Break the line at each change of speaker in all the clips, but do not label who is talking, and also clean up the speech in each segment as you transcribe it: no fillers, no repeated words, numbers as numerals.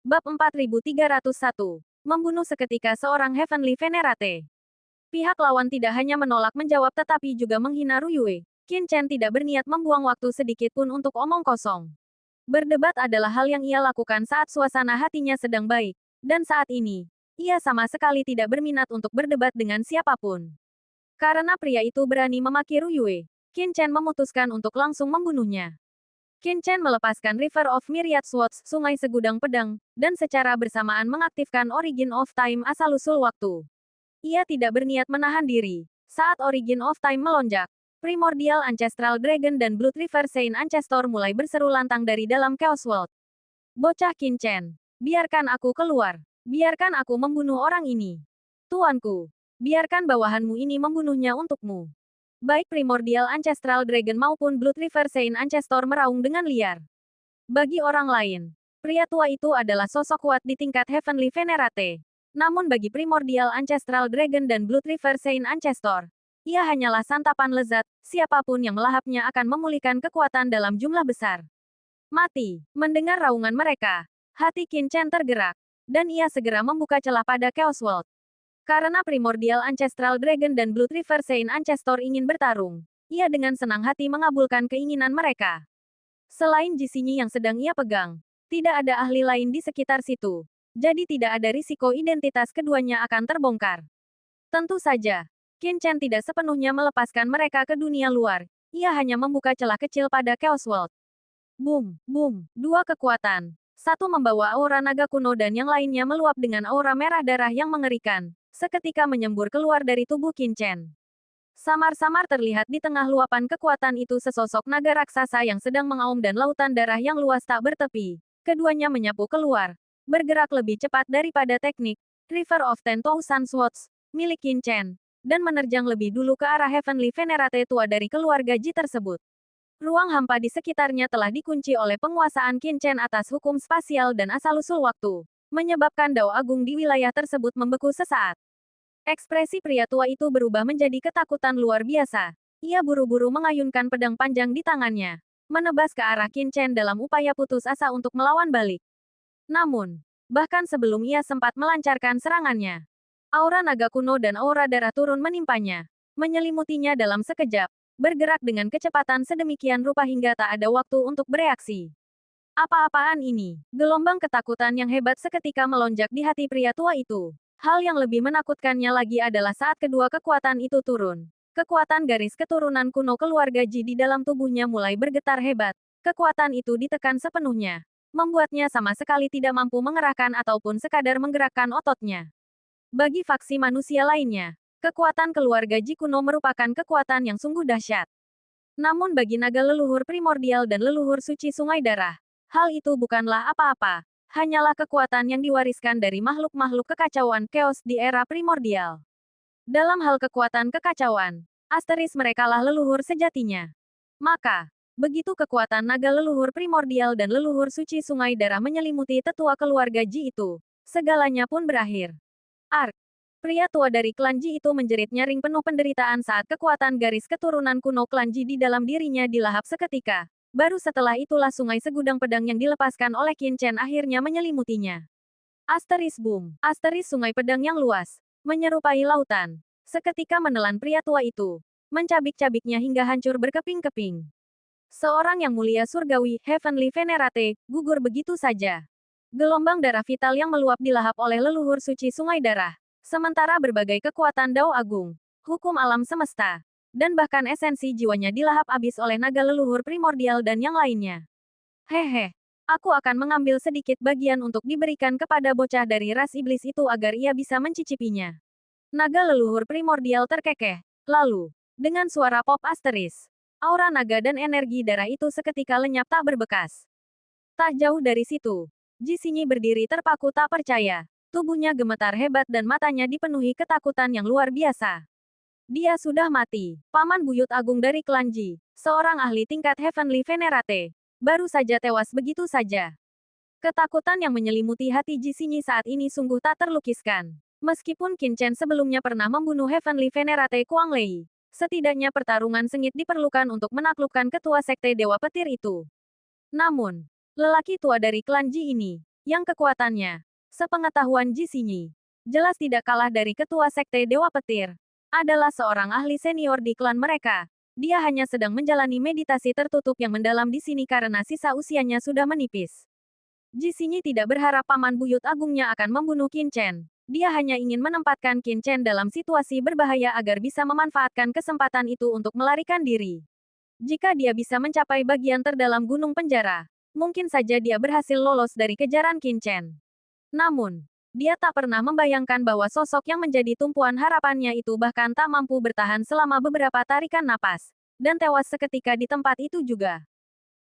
Bab 4301. Membunuh seketika seorang Heavenly Venerate. Pihak lawan tidak hanya menolak menjawab tetapi juga menghina Ruyue. Qin Chen tidak berniat membuang waktu sedikit pun untuk omong kosong. Berdebat adalah hal yang ia lakukan saat suasana hatinya sedang baik. Dan saat ini, ia sama sekali tidak berminat untuk berdebat dengan siapapun. Karena pria itu berani memaki Ruyue, Qin Chen memutuskan untuk langsung membunuhnya. Qin Chen melepaskan River of Myriad Swords, sungai segudang pedang, dan secara bersamaan mengaktifkan Origin of Time asal-usul waktu. Ia tidak berniat menahan diri. Saat Origin of Time melonjak, Primordial Ancestral Dragon dan Blood River Saint Ancestor mulai berseru lantang dari dalam Chaos World. Bocah Qin Chen, biarkan aku keluar. Biarkan aku membunuh orang ini. Tuanku, biarkan bawahanmu ini membunuhnya untukmu. Baik Primordial Ancestral Dragon maupun Blood River Saint Ancestor meraung dengan liar. Bagi orang lain, pria tua itu adalah sosok kuat di tingkat Heavenly Venerate. Namun bagi Primordial Ancestral Dragon dan Blood River Saint Ancestor, ia hanyalah santapan lezat, siapapun yang melahapnya akan memulihkan kekuatan dalam jumlah besar. Mati, mendengar raungan mereka, hati Qin Chen tergerak, dan ia segera membuka celah pada Chaos World. Karena Primordial Ancestral Dragon dan Blood River Saint Ancestor ingin bertarung, ia dengan senang hati mengabulkan keinginan mereka. Selain Jisinyi yang sedang ia pegang, tidak ada ahli lain di sekitar situ. Jadi tidak ada risiko identitas keduanya akan terbongkar. Tentu saja, Qin Chen tidak sepenuhnya melepaskan mereka ke dunia luar. Ia hanya membuka celah kecil pada Chaos World. Boom, boom, dua kekuatan. Satu membawa aura naga kuno dan yang lainnya meluap dengan aura merah darah yang mengerikan. Seketika menyembur keluar dari tubuh Qin Chen. Samar-samar terlihat di tengah luapan kekuatan itu sesosok naga raksasa yang sedang mengaum dan lautan darah yang luas tak bertepi. Keduanya menyapu keluar, bergerak lebih cepat daripada teknik River of 10,000 Swords milik Qin Chen, dan menerjang lebih dulu ke arah Heavenly Venerate tua dari keluarga Ji tersebut. Ruang hampa di sekitarnya telah dikunci oleh penguasaan Qin Chen atas hukum spasial dan asal-usul waktu, menyebabkan Dao Agung di wilayah tersebut membeku sesaat. Ekspresi pria tua itu berubah menjadi ketakutan luar biasa. Ia buru-buru mengayunkan pedang panjang di tangannya, menebas ke arah Qin Chen dalam upaya putus asa untuk melawan balik. Namun, bahkan sebelum ia sempat melancarkan serangannya, aura naga kuno dan aura darah turun menimpanya, menyelimutinya dalam sekejap, bergerak dengan kecepatan sedemikian rupa hingga tak ada waktu untuk bereaksi. Apa-apaan ini? Gelombang ketakutan yang hebat seketika melonjak di hati pria tua itu. Hal yang lebih menakutkannya lagi adalah saat kedua kekuatan itu turun. Kekuatan garis keturunan kuno keluarga Ji di dalam tubuhnya mulai bergetar hebat. Kekuatan itu ditekan sepenuhnya, membuatnya sama sekali tidak mampu mengerahkan ataupun sekadar menggerakkan ototnya. Bagi faksi manusia lainnya, kekuatan keluarga Ji kuno merupakan kekuatan yang sungguh dahsyat. Namun bagi naga leluhur primordial dan leluhur suci sungai darah, hal itu bukanlah apa-apa. Hanyalah kekuatan yang diwariskan dari makhluk-makhluk kekacauan chaos di era primordial. Dalam hal kekuatan kekacauan, asteris merekalah leluhur sejatinya. Maka, begitu kekuatan naga leluhur primordial dan leluhur suci sungai darah menyelimuti tetua keluarga Ji itu, segalanya pun berakhir. Ark. Pria tua dari klan Ji itu menjerit nyaring penuh penderitaan saat kekuatan garis keturunan kuno klan Ji di dalam dirinya dilahap seketika. Baru setelah itulah sungai segudang pedang yang dilepaskan oleh Qin Chen akhirnya menyelimutinya. Asteris boom, asteris sungai pedang yang luas, menyerupai lautan. Seketika menelan pria tua itu, mencabik-cabiknya hingga hancur berkeping-keping. Seorang yang mulia surgawi, Heavenly Venerate, gugur begitu saja. Gelombang darah vital yang meluap dilahap oleh leluhur suci sungai darah. Sementara berbagai kekuatan Dao Agung, hukum alam semesta, dan bahkan esensi jiwanya dilahap habis oleh naga leluhur primordial dan yang lainnya. Hehe, aku akan mengambil sedikit bagian untuk diberikan kepada bocah dari ras iblis itu agar ia bisa mencicipinya. Naga leluhur primordial terkekeh. Lalu, dengan suara pop asteris, aura naga dan energi darah itu seketika lenyap tak berbekas. Tak jauh dari situ, Jisinyi berdiri terpaku tak percaya. Tubuhnya gemetar hebat dan matanya dipenuhi ketakutan yang luar biasa. Dia sudah mati. Paman buyut agung dari klan Ji, seorang ahli tingkat Heavenly Venerate, baru saja tewas begitu saja. Ketakutan yang menyelimuti hati Jisinyi saat ini sungguh tak terlukiskan. Meskipun Qin Chen sebelumnya pernah membunuh Heavenly Venerate Kuang Lei, setidaknya pertarungan sengit diperlukan untuk menaklukkan ketua sekte Dewa Petir itu. Namun, lelaki tua dari klan Ji ini, yang kekuatannya, sepengetahuan Ji Xinyi, jelas tidak kalah dari ketua sekte Dewa Petir. Adalah seorang ahli senior di klan mereka. Dia hanya sedang menjalani meditasi tertutup yang mendalam di sini karena sisa usianya sudah menipis. Ji Xinyi tidak berharap paman buyut agungnya akan membunuh Qin Chen. Dia hanya ingin menempatkan Qin Chen dalam situasi berbahaya agar bisa memanfaatkan kesempatan itu untuk melarikan diri. Jika dia bisa mencapai bagian terdalam gunung penjara, mungkin saja dia berhasil lolos dari kejaran Qin Chen. Namun, dia tak pernah membayangkan bahwa sosok yang menjadi tumpuan harapannya itu bahkan tak mampu bertahan selama beberapa tarikan napas, dan tewas seketika di tempat itu juga.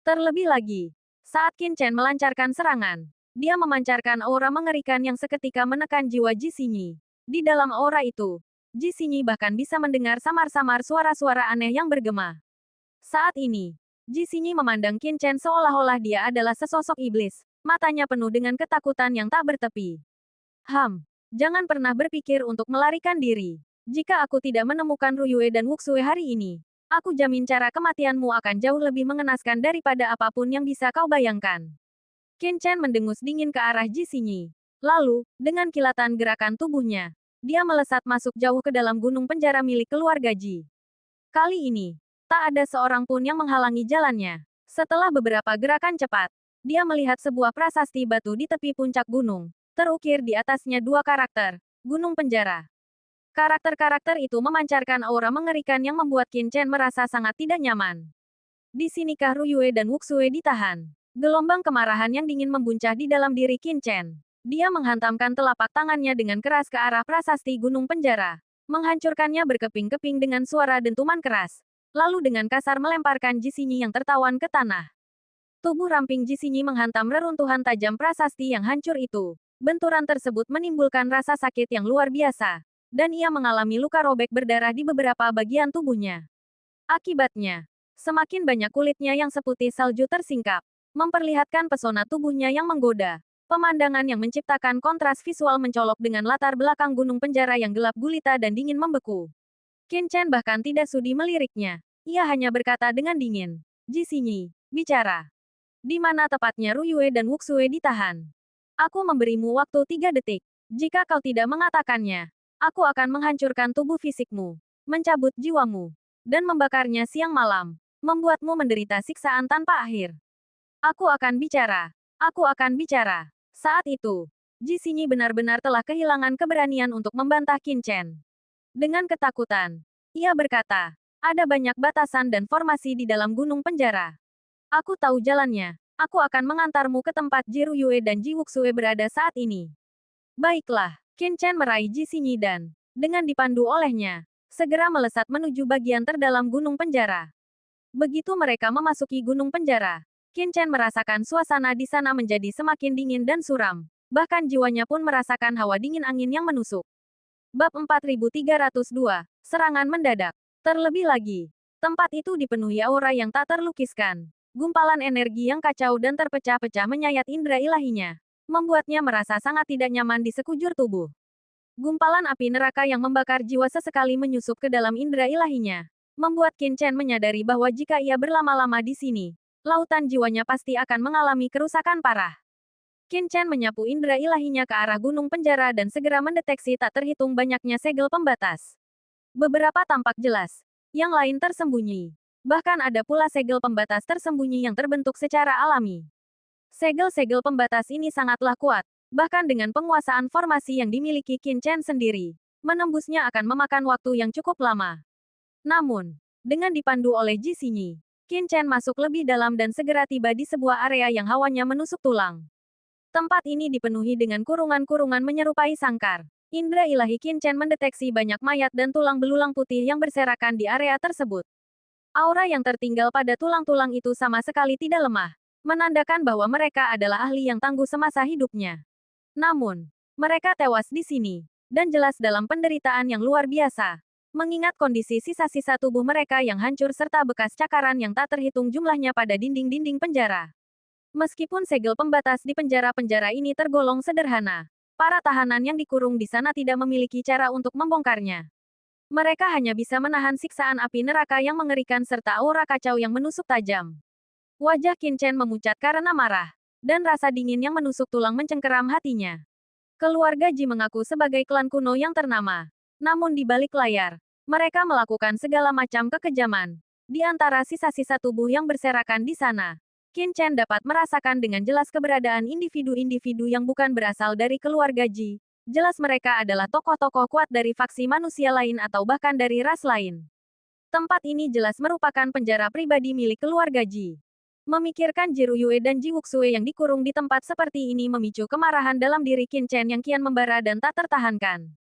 Terlebih lagi, saat Qin Chen melancarkan serangan, dia memancarkan aura mengerikan yang seketika menekan jiwa Ji Xinyi. Di dalam aura itu, Ji Xinyi bahkan bisa mendengar samar-samar suara-suara aneh yang bergema. Saat ini, Ji Xinyi memandang Qin Chen seolah-olah dia adalah sesosok iblis, matanya penuh dengan ketakutan yang tak bertepi. Jangan pernah berpikir untuk melarikan diri. Jika aku tidak menemukan Ruyue dan Wuxue hari ini, aku jamin cara kematianmu akan jauh lebih mengenaskan daripada apapun yang bisa kau bayangkan. Qin Chen mendengus dingin ke arah Ji Xinyi. Lalu, dengan kilatan gerakan tubuhnya, dia melesat masuk jauh ke dalam gunung penjara milik keluarga Ji. Kali ini, tak ada seorang pun yang menghalangi jalannya. Setelah beberapa gerakan cepat, dia melihat sebuah prasasti batu di tepi puncak gunung. Terukir di atasnya dua karakter, Gunung Penjara. Karakter-karakter itu memancarkan aura mengerikan yang membuat Qin Chen merasa sangat tidak nyaman. Di sinikah Ruyue dan Wuxue ditahan? Gelombang kemarahan yang dingin membuncah di dalam diri Qin Chen. Dia menghantamkan telapak tangannya dengan keras ke arah prasasti Gunung Penjara, menghancurkannya berkeping-keping dengan suara dentuman keras. Lalu dengan kasar melemparkan Ji Xinyi yang tertawan ke tanah. Tubuh ramping Ji Xinyi menghantam reruntuhan tajam prasasti yang hancur itu. Benturan tersebut menimbulkan rasa sakit yang luar biasa, dan ia mengalami luka robek berdarah di beberapa bagian tubuhnya. Akibatnya, semakin banyak kulitnya yang seputih salju tersingkap, memperlihatkan pesona tubuhnya yang menggoda. Pemandangan yang menciptakan kontras visual mencolok dengan latar belakang gunung penjara yang gelap gulita dan dingin membeku. Qin Chen bahkan tidak sudi meliriknya. Ia hanya berkata dengan dingin, Ji Xinyi, bicara. Di mana tepatnya Ruyue dan Wuxue ditahan? Aku memberimu waktu 3 detik. Jika kau tidak mengatakannya, aku akan menghancurkan tubuh fisikmu, mencabut jiwamu, dan membakarnya siang malam, membuatmu menderita siksaan tanpa akhir. Aku akan bicara. Aku akan bicara. Saat itu, Ji Xinyi benar-benar telah kehilangan keberanian untuk membantah Qin Chen. Dengan ketakutan, ia berkata, ada banyak batasan dan formasi di dalam gunung penjara. Aku tahu jalannya. Aku akan mengantarmu ke tempat Ji Ruyue dan Ji Wuxue berada saat ini. Baiklah, Qin Chen meraih Ji Xinyi dan, dengan dipandu olehnya, segera melesat menuju bagian terdalam gunung penjara. Begitu mereka memasuki gunung penjara, Qin Chen merasakan suasana di sana menjadi semakin dingin dan suram. Bahkan jiwanya pun merasakan hawa dingin angin yang menusuk. Bab 4302, Serangan Mendadak. Terlebih lagi, tempat itu dipenuhi aura yang tak terlukiskan. Gumpalan energi yang kacau dan terpecah-pecah menyayat indera ilahinya, membuatnya merasa sangat tidak nyaman di sekujur tubuh. Gumpalan api neraka yang membakar jiwa sesekali menyusup ke dalam indera ilahinya, membuat Qin Chen menyadari bahwa jika ia berlama-lama di sini, lautan jiwanya pasti akan mengalami kerusakan parah. Qin Chen menyapu indera ilahinya ke arah gunung penjara dan segera mendeteksi tak terhitung banyaknya segel pembatas. Beberapa tampak jelas, yang lain tersembunyi. Bahkan ada pula segel pembatas tersembunyi yang terbentuk secara alami. Segel-segel pembatas ini sangatlah kuat, bahkan dengan penguasaan formasi yang dimiliki Qin Chen sendiri, menembusnya akan memakan waktu yang cukup lama. Namun, dengan dipandu oleh Ji Xinyi, Qin Chen masuk lebih dalam dan segera tiba di sebuah area yang hawanya menusuk tulang. Tempat ini dipenuhi dengan kurungan-kurungan menyerupai sangkar. Indra ilahi Qin Chen mendeteksi banyak mayat dan tulang belulang putih yang berserakan di area tersebut. Aura yang tertinggal pada tulang-tulang itu sama sekali tidak lemah, menandakan bahwa mereka adalah ahli yang tangguh semasa hidupnya. Namun, mereka tewas di sini, dan jelas dalam penderitaan yang luar biasa. Mengingat kondisi sisa-sisa tubuh mereka yang hancur serta bekas cakaran yang tak terhitung jumlahnya pada dinding-dinding penjara. Meskipun segel pembatas di penjara-penjara ini tergolong sederhana, para tahanan yang dikurung di sana tidak memiliki cara untuk membongkarnya. Mereka hanya bisa menahan siksaan api neraka yang mengerikan serta aura kacau yang menusuk tajam. Wajah Qin Chen memucat karena marah. Dan rasa dingin yang menusuk tulang mencengkeram hatinya. Keluarga Ji mengaku sebagai klan kuno yang ternama. Namun di balik layar, mereka melakukan segala macam kekejaman. Di antara sisa-sisa tubuh yang berserakan di sana, Qin Chen dapat merasakan dengan jelas keberadaan individu-individu yang bukan berasal dari keluarga Ji. Jelas mereka adalah tokoh-tokoh kuat dari faksi manusia lain atau bahkan dari ras lain. Tempat ini jelas merupakan penjara pribadi milik keluarga Ji. Memikirkan Ji Ruyue dan Ji Wuxue yang dikurung di tempat seperti ini memicu kemarahan dalam diri Qin Chen yang kian membara dan tak tertahankan.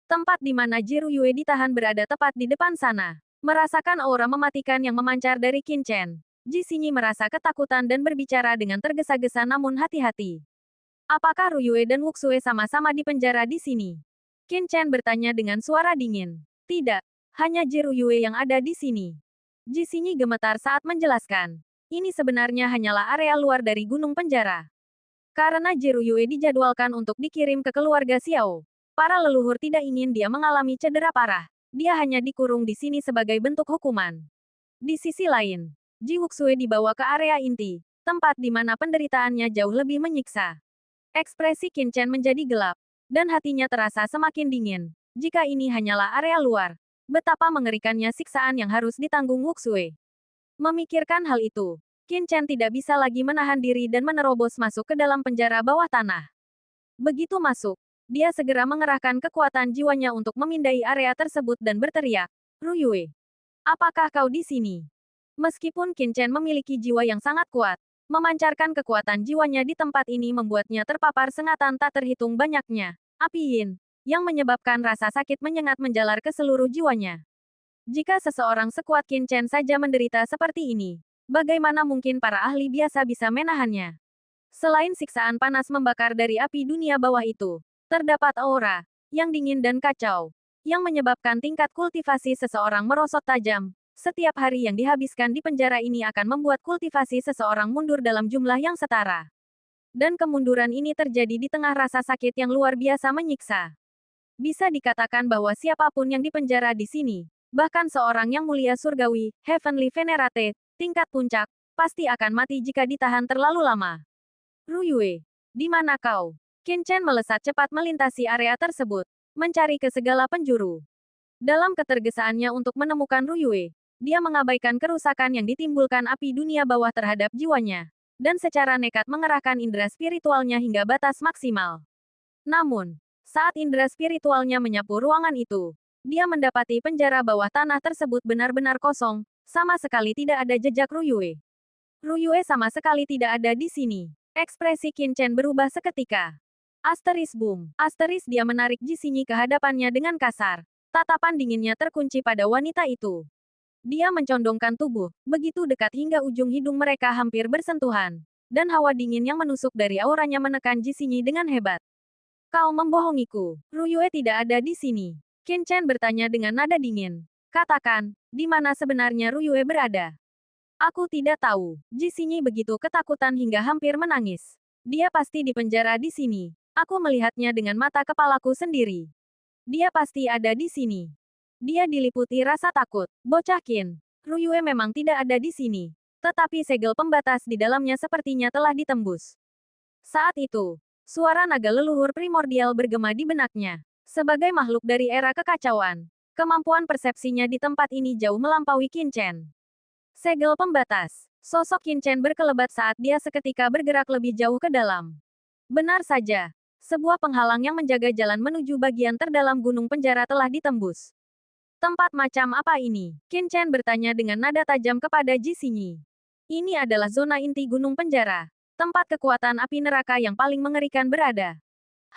Tempat di mana Ji Ruyue ditahan berada tepat di depan sana. Merasakan aura mematikan yang memancar dari Qin Chen, Ji Xinyi merasa ketakutan dan berbicara dengan tergesa-gesa namun hati-hati. Apakah Ruyue dan Wuxue sama-sama di penjara di sini? Qin Chen bertanya dengan suara dingin. Tidak, hanya Ji Ruyue yang ada di sini. Ji Xinyi gemetar saat menjelaskan. Ini sebenarnya hanyalah area luar dari gunung penjara. Karena Ji Ruyue dijadwalkan untuk dikirim ke keluarga Xiao. Para leluhur tidak ingin dia mengalami cedera parah. Dia hanya dikurung di sini sebagai bentuk hukuman. Di sisi lain, Ji Wuxue dibawa ke area inti, tempat di mana penderitaannya jauh lebih menyiksa. Ekspresi Qin Chen menjadi gelap, dan hatinya terasa semakin dingin. Jika ini hanyalah area luar, betapa mengerikannya siksaan yang harus ditanggung Wuxue. Memikirkan hal itu, Qin Chen tidak bisa lagi menahan diri dan menerobos masuk ke dalam penjara bawah tanah. Begitu masuk, dia segera mengerahkan kekuatan jiwanya untuk memindai area tersebut dan berteriak, "Ruyue, apakah kau di sini?" Meskipun Qin Chen memiliki jiwa yang sangat kuat, memancarkan kekuatan jiwanya di tempat ini membuatnya terpapar sengatan tak terhitung banyaknya, api yin, yang menyebabkan rasa sakit menyengat menjalar ke seluruh jiwanya. Jika seseorang sekuat Qin Chen saja menderita seperti ini, bagaimana mungkin para ahli biasa bisa menahannya? Selain siksaan panas membakar dari api dunia bawah itu, terdapat aura yang dingin dan kacau, yang menyebabkan tingkat kultivasi seseorang merosot tajam. Setiap hari yang dihabiskan di penjara ini akan membuat kultivasi seseorang mundur dalam jumlah yang setara. Dan kemunduran ini terjadi di tengah rasa sakit yang luar biasa menyiksa. Bisa dikatakan bahwa siapapun yang dipenjara di sini, bahkan seorang yang mulia surgawi, Heavenly Venerate, tingkat puncak, pasti akan mati jika ditahan terlalu lama. Ruyue, di mana kau? Qin Chen melesat cepat melintasi area tersebut, mencari ke segala penjuru. Dalam ketergesaannya untuk menemukan Ruyue, dia mengabaikan kerusakan yang ditimbulkan api dunia bawah terhadap jiwanya, dan secara nekat mengerahkan indera spiritualnya hingga batas maksimal. Namun, saat indera spiritualnya menyapu ruangan itu, dia mendapati penjara bawah tanah tersebut benar-benar kosong, sama sekali tidak ada jejak Ruyue. Ruyue sama sekali tidak ada di sini. Ekspresi Qin Chen berubah seketika. Asteris boom. Asteris dia menarik Ji Xinyi ke hadapannya dengan kasar. Tatapan dinginnya terkunci pada wanita itu. Dia mencondongkan tubuh, begitu dekat hingga ujung hidung mereka hampir bersentuhan. Dan hawa dingin yang menusuk dari auranya menekan Ji Xinyi dengan hebat. Kau membohongiku. Ruyue tidak ada di sini. Qin Chen bertanya dengan nada dingin. Katakan, di mana sebenarnya Ruyue berada? Aku tidak tahu. Ji Xinyi begitu ketakutan hingga hampir menangis. Dia pasti di penjara di sini. Aku melihatnya dengan mata kepalaku sendiri. Dia pasti ada di sini. Dia diliputi rasa takut. Bocah Qin. Ruyue memang tidak ada di sini. Tetapi segel pembatas di dalamnya sepertinya telah ditembus. Saat itu, suara naga leluhur primordial bergema di benaknya. Sebagai makhluk dari era kekacauan, kemampuan persepsinya di tempat ini jauh melampaui Qin Chen. Segel pembatas. Sosok Qin Chen berkelebat saat dia seketika bergerak lebih jauh ke dalam. Benar saja. Sebuah penghalang yang menjaga jalan menuju bagian terdalam gunung penjara telah ditembus. Tempat macam apa ini? Qin Chen bertanya dengan nada tajam kepada Ji Xinyi. Ini adalah zona inti gunung penjara. Tempat kekuatan api neraka yang paling mengerikan berada.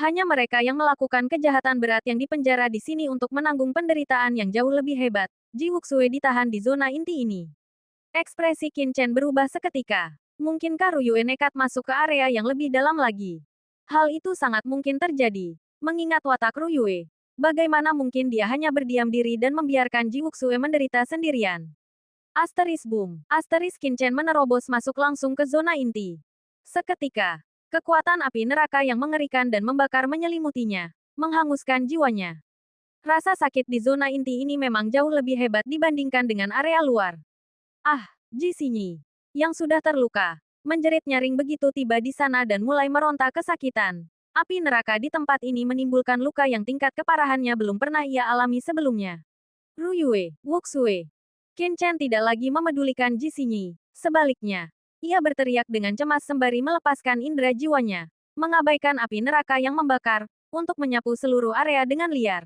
Hanya mereka yang melakukan kejahatan berat yang dipenjara di sini untuk menanggung penderitaan yang jauh lebih hebat. Ji Wuxue ditahan di zona inti ini. Ekspresi Qin Chen berubah seketika. Mungkinkah Ruyue nekat masuk ke area yang lebih dalam lagi? Hal itu sangat mungkin terjadi. Mengingat watak Ruyue, bagaimana mungkin dia hanya berdiam diri dan membiarkan Ji Wuxue menderita sendirian? Asteris boom. Asteris Qin Chen menerobos masuk langsung ke zona inti. Seketika, kekuatan api neraka yang mengerikan dan membakar menyelimutinya, menghanguskan jiwanya. Rasa sakit di zona inti ini memang jauh lebih hebat dibandingkan dengan area luar. Ah, Ji Xinyi, yang sudah terluka, Menjerit nyaring begitu tiba di sana dan mulai meronta kesakitan. Api neraka di tempat ini menimbulkan luka yang tingkat keparahannya belum pernah ia alami sebelumnya. Ruyue, Wuxue. Qin Chen tidak lagi memedulikan Ji Xinyi. Sebaliknya, ia berteriak dengan cemas sembari melepaskan indera jiwanya, mengabaikan api neraka yang membakar, untuk menyapu seluruh area dengan liar.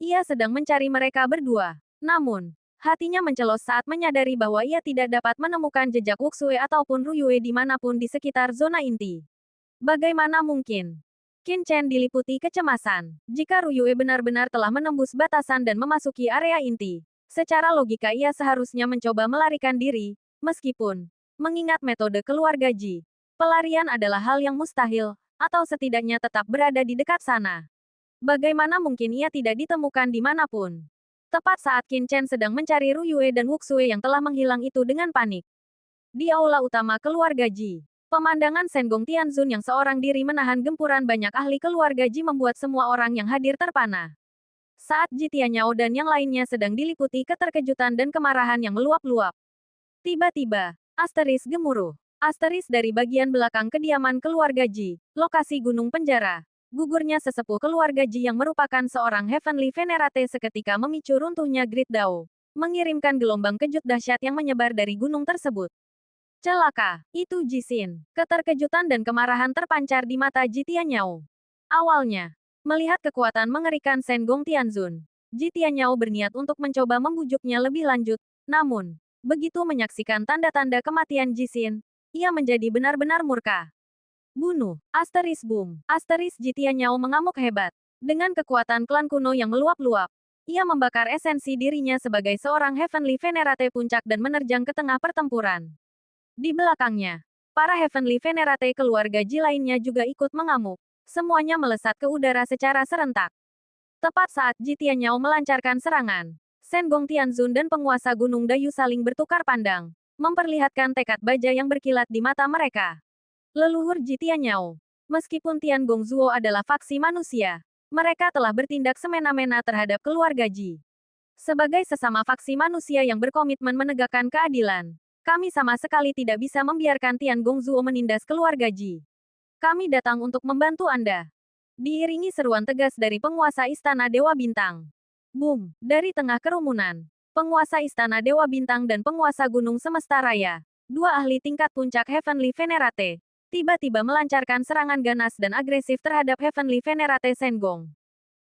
Ia sedang mencari mereka berdua. Namun, hatinya mencelos saat menyadari bahwa ia tidak dapat menemukan jejak Wuxue ataupun Ruyue dimanapun di sekitar zona inti. Bagaimana mungkin? Qin Chen diliputi kecemasan. Jika Ruyue benar-benar telah menembus batasan dan memasuki area inti, secara logika ia seharusnya mencoba melarikan diri, meskipun, mengingat metode keluarga Ji, pelarian adalah hal yang mustahil, atau setidaknya tetap berada di dekat sana. Bagaimana mungkin ia tidak ditemukan dimanapun? Tepat saat Qin Chen sedang mencari Ruyue dan Wuxue yang telah menghilang itu dengan panik. Di aula utama keluarga Ji, pemandangan Senggong Tianzun yang seorang diri menahan gempuran banyak ahli keluarga Ji membuat semua orang yang hadir terpana. Saat Ji Tianyao dan yang lainnya sedang diliputi keterkejutan dan kemarahan yang meluap-luap. Tiba-tiba, asteris gemuruh. Asteris dari bagian belakang kediaman keluarga Ji, lokasi gunung penjara. Gugurnya sesepuh keluarga Ji yang merupakan seorang Heavenly Venerate seketika memicu runtuhnya Great Dao, mengirimkan gelombang kejut dahsyat yang menyebar dari gunung tersebut. Celaka, itu Ji Xin. Keterkejutan dan kemarahan terpancar di mata Ji Tianyao. Awalnya, melihat kekuatan mengerikan Senggong Tianzun, Ji Tianyao berniat untuk mencoba membujuknya lebih lanjut. Namun, begitu menyaksikan tanda-tanda kematian Ji Xin, ia menjadi benar-benar murka. Bunuh, asteris boom, asteris Ji Tianyao mengamuk hebat. Dengan kekuatan klan kuno yang meluap-luap, ia membakar esensi dirinya sebagai seorang Heavenly Venerate puncak dan menerjang ke tengah pertempuran. Di belakangnya, para Heavenly Venerate keluarga Ji lainnya juga ikut mengamuk. Semuanya melesat ke udara secara serentak. Tepat saat Ji Tianyao melancarkan serangan, Senggong Tianzun dan penguasa Gunung Dayu saling bertukar pandang, memperlihatkan tekad baja yang berkilat di mata mereka. Leluhur Ji Tianyao. Meskipun Tian Gongzuo adalah faksi manusia, mereka telah bertindak semena-mena terhadap keluarga Ji. Sebagai sesama faksi manusia yang berkomitmen menegakkan keadilan, kami sama sekali tidak bisa membiarkan Tian Gongzuo menindas keluarga Ji. Kami datang untuk membantu Anda. Diiringi seruan tegas dari penguasa Istana Dewa Bintang. Boom! Dari tengah kerumunan, penguasa Istana Dewa Bintang dan penguasa Gunung Semesta Raya, dua ahli tingkat puncak Heavenly Venerate, tiba-tiba melancarkan serangan ganas dan agresif terhadap Heavenly Venerate Senggong.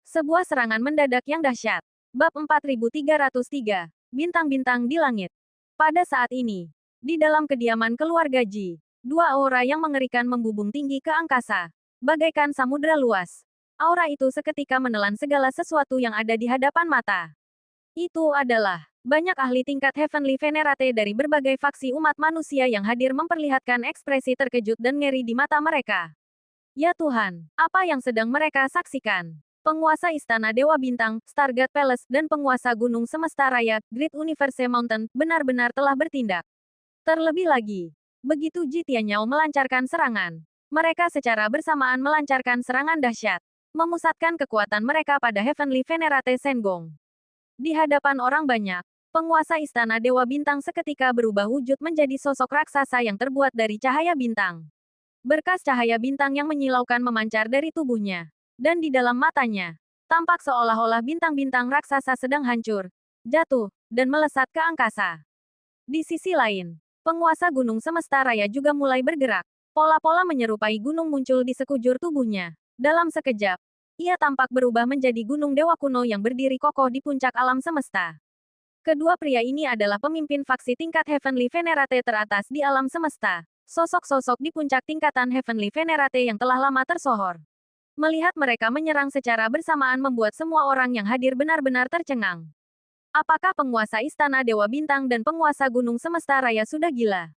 Sebuah serangan mendadak yang dahsyat. Bab 4303, Bintang-bintang di langit. Pada saat ini, di dalam kediaman keluarga Ji, dua aura yang mengerikan membubung tinggi ke angkasa, bagaikan samudera luas. Aura itu seketika menelan segala sesuatu yang ada di hadapan mata. Itu adalah banyak ahli tingkat Heavenly Venerate dari berbagai faksi umat manusia yang hadir memperlihatkan ekspresi terkejut dan ngeri di mata mereka. Ya Tuhan, apa yang sedang mereka saksikan? Penguasa Istana Dewa Bintang, Stargate Palace, dan penguasa Gunung Semesta Raya, Great Universe Mountain, benar-benar telah bertindak. Terlebih lagi, begitu Ji Tianyao melancarkan serangan, mereka secara bersamaan melancarkan serangan dahsyat, memusatkan kekuatan mereka pada Heavenly Venerate Senggong. Di hadapan orang banyak, penguasa Istana Dewa Bintang seketika berubah wujud menjadi sosok raksasa yang terbuat dari cahaya bintang. Berkas cahaya bintang yang menyilaukan memancar dari tubuhnya. Dan di dalam matanya, tampak seolah-olah bintang-bintang raksasa sedang hancur, jatuh, dan melesat ke angkasa. Di sisi lain, penguasa Gunung Semesta Raya juga mulai bergerak. Pola-pola menyerupai gunung muncul di sekujur tubuhnya. Dalam sekejap, ia tampak berubah menjadi gunung dewa kuno yang berdiri kokoh di puncak alam semesta. Kedua pria ini adalah pemimpin faksi tingkat Heavenly Venerate teratas di alam semesta. Sosok-sosok di puncak tingkatan Heavenly Venerate yang telah lama tersohor. Melihat mereka menyerang secara bersamaan membuat semua orang yang hadir benar-benar tercengang. Apakah penguasa Istana Dewa Bintang dan penguasa Gunung Semesta Raya sudah gila?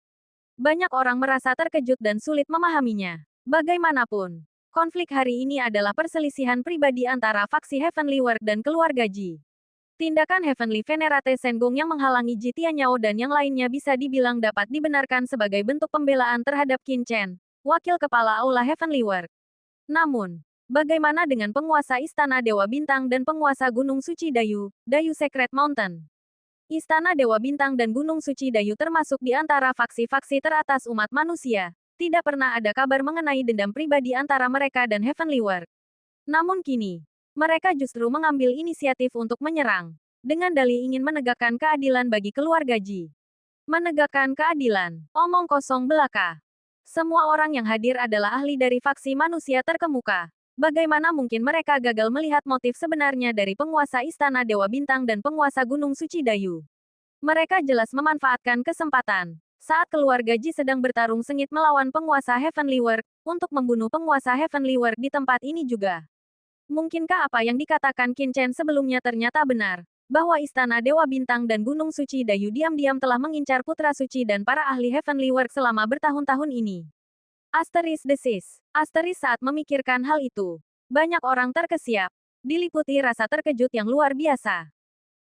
Banyak orang merasa terkejut dan sulit memahaminya. Bagaimanapun, konflik hari ini adalah perselisihan pribadi antara faksi Heavenly World dan keluarga Ji. Tindakan Heavenly Venerate Senggong yang menghalangi Ji Tianyao dan yang lainnya bisa dibilang dapat dibenarkan sebagai bentuk pembelaan terhadap Qin Chen, wakil kepala Aula Heavenly World. Namun, bagaimana dengan penguasa Istana Dewa Bintang dan penguasa Gunung Suci Dayu, Dayu Secret Mountain? Istana Dewa Bintang dan Gunung Suci Dayu termasuk di antara faksi-faksi teratas umat manusia. Tidak pernah ada kabar mengenai dendam pribadi antara mereka dan Heavenly World. Namun kini, mereka justru mengambil inisiatif untuk menyerang. Dengan dalih ingin menegakkan keadilan bagi keluarga Ji. Menegakkan keadilan. Omong kosong belaka. Semua orang yang hadir adalah ahli dari faksi manusia terkemuka. Bagaimana mungkin mereka gagal melihat motif sebenarnya dari penguasa Istana Dewa Bintang dan penguasa Gunung Suci Dayu? Mereka jelas memanfaatkan kesempatan. Saat keluarga Ji sedang bertarung sengit melawan penguasa Heavenly World, untuk membunuh penguasa Heavenly World di tempat ini juga. Mungkinkah apa yang dikatakan Qin Chen sebelumnya ternyata benar? Bahwa Istana Dewa Bintang dan Gunung Suci Dayu diam-diam telah mengincar Putra Suci dan para ahli Heavenly World selama bertahun-tahun ini. Asteris desis. Asteris saat memikirkan hal itu. Banyak orang terkesiap. Diliputi rasa terkejut yang luar biasa.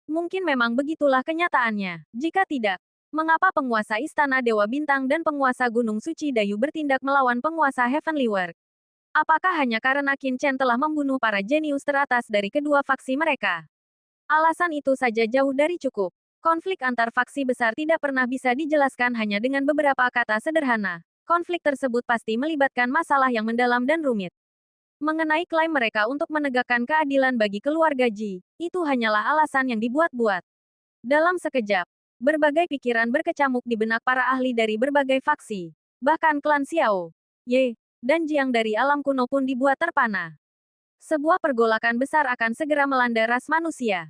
Mungkin memang begitulah kenyataannya. Jika tidak, mengapa penguasa Istana Dewa Bintang dan penguasa Gunung Suci Dayu bertindak melawan penguasa Heavenly World? Apakah hanya karena Qin Chen telah membunuh para jenius teratas dari kedua faksi mereka? Alasan itu saja jauh dari cukup. Konflik antar faksi besar tidak pernah bisa dijelaskan hanya dengan beberapa kata sederhana. Konflik tersebut pasti melibatkan masalah yang mendalam dan rumit. Mengenai klaim mereka untuk menegakkan keadilan bagi keluarga Ji, itu hanyalah alasan yang dibuat-buat. Dalam sekejap, berbagai pikiran berkecamuk di benak para ahli dari berbagai faksi. Bahkan klan Xiao, Ye, dan Jiang dari alam kuno pun dibuat terpana. Sebuah pergolakan besar akan segera melanda ras manusia.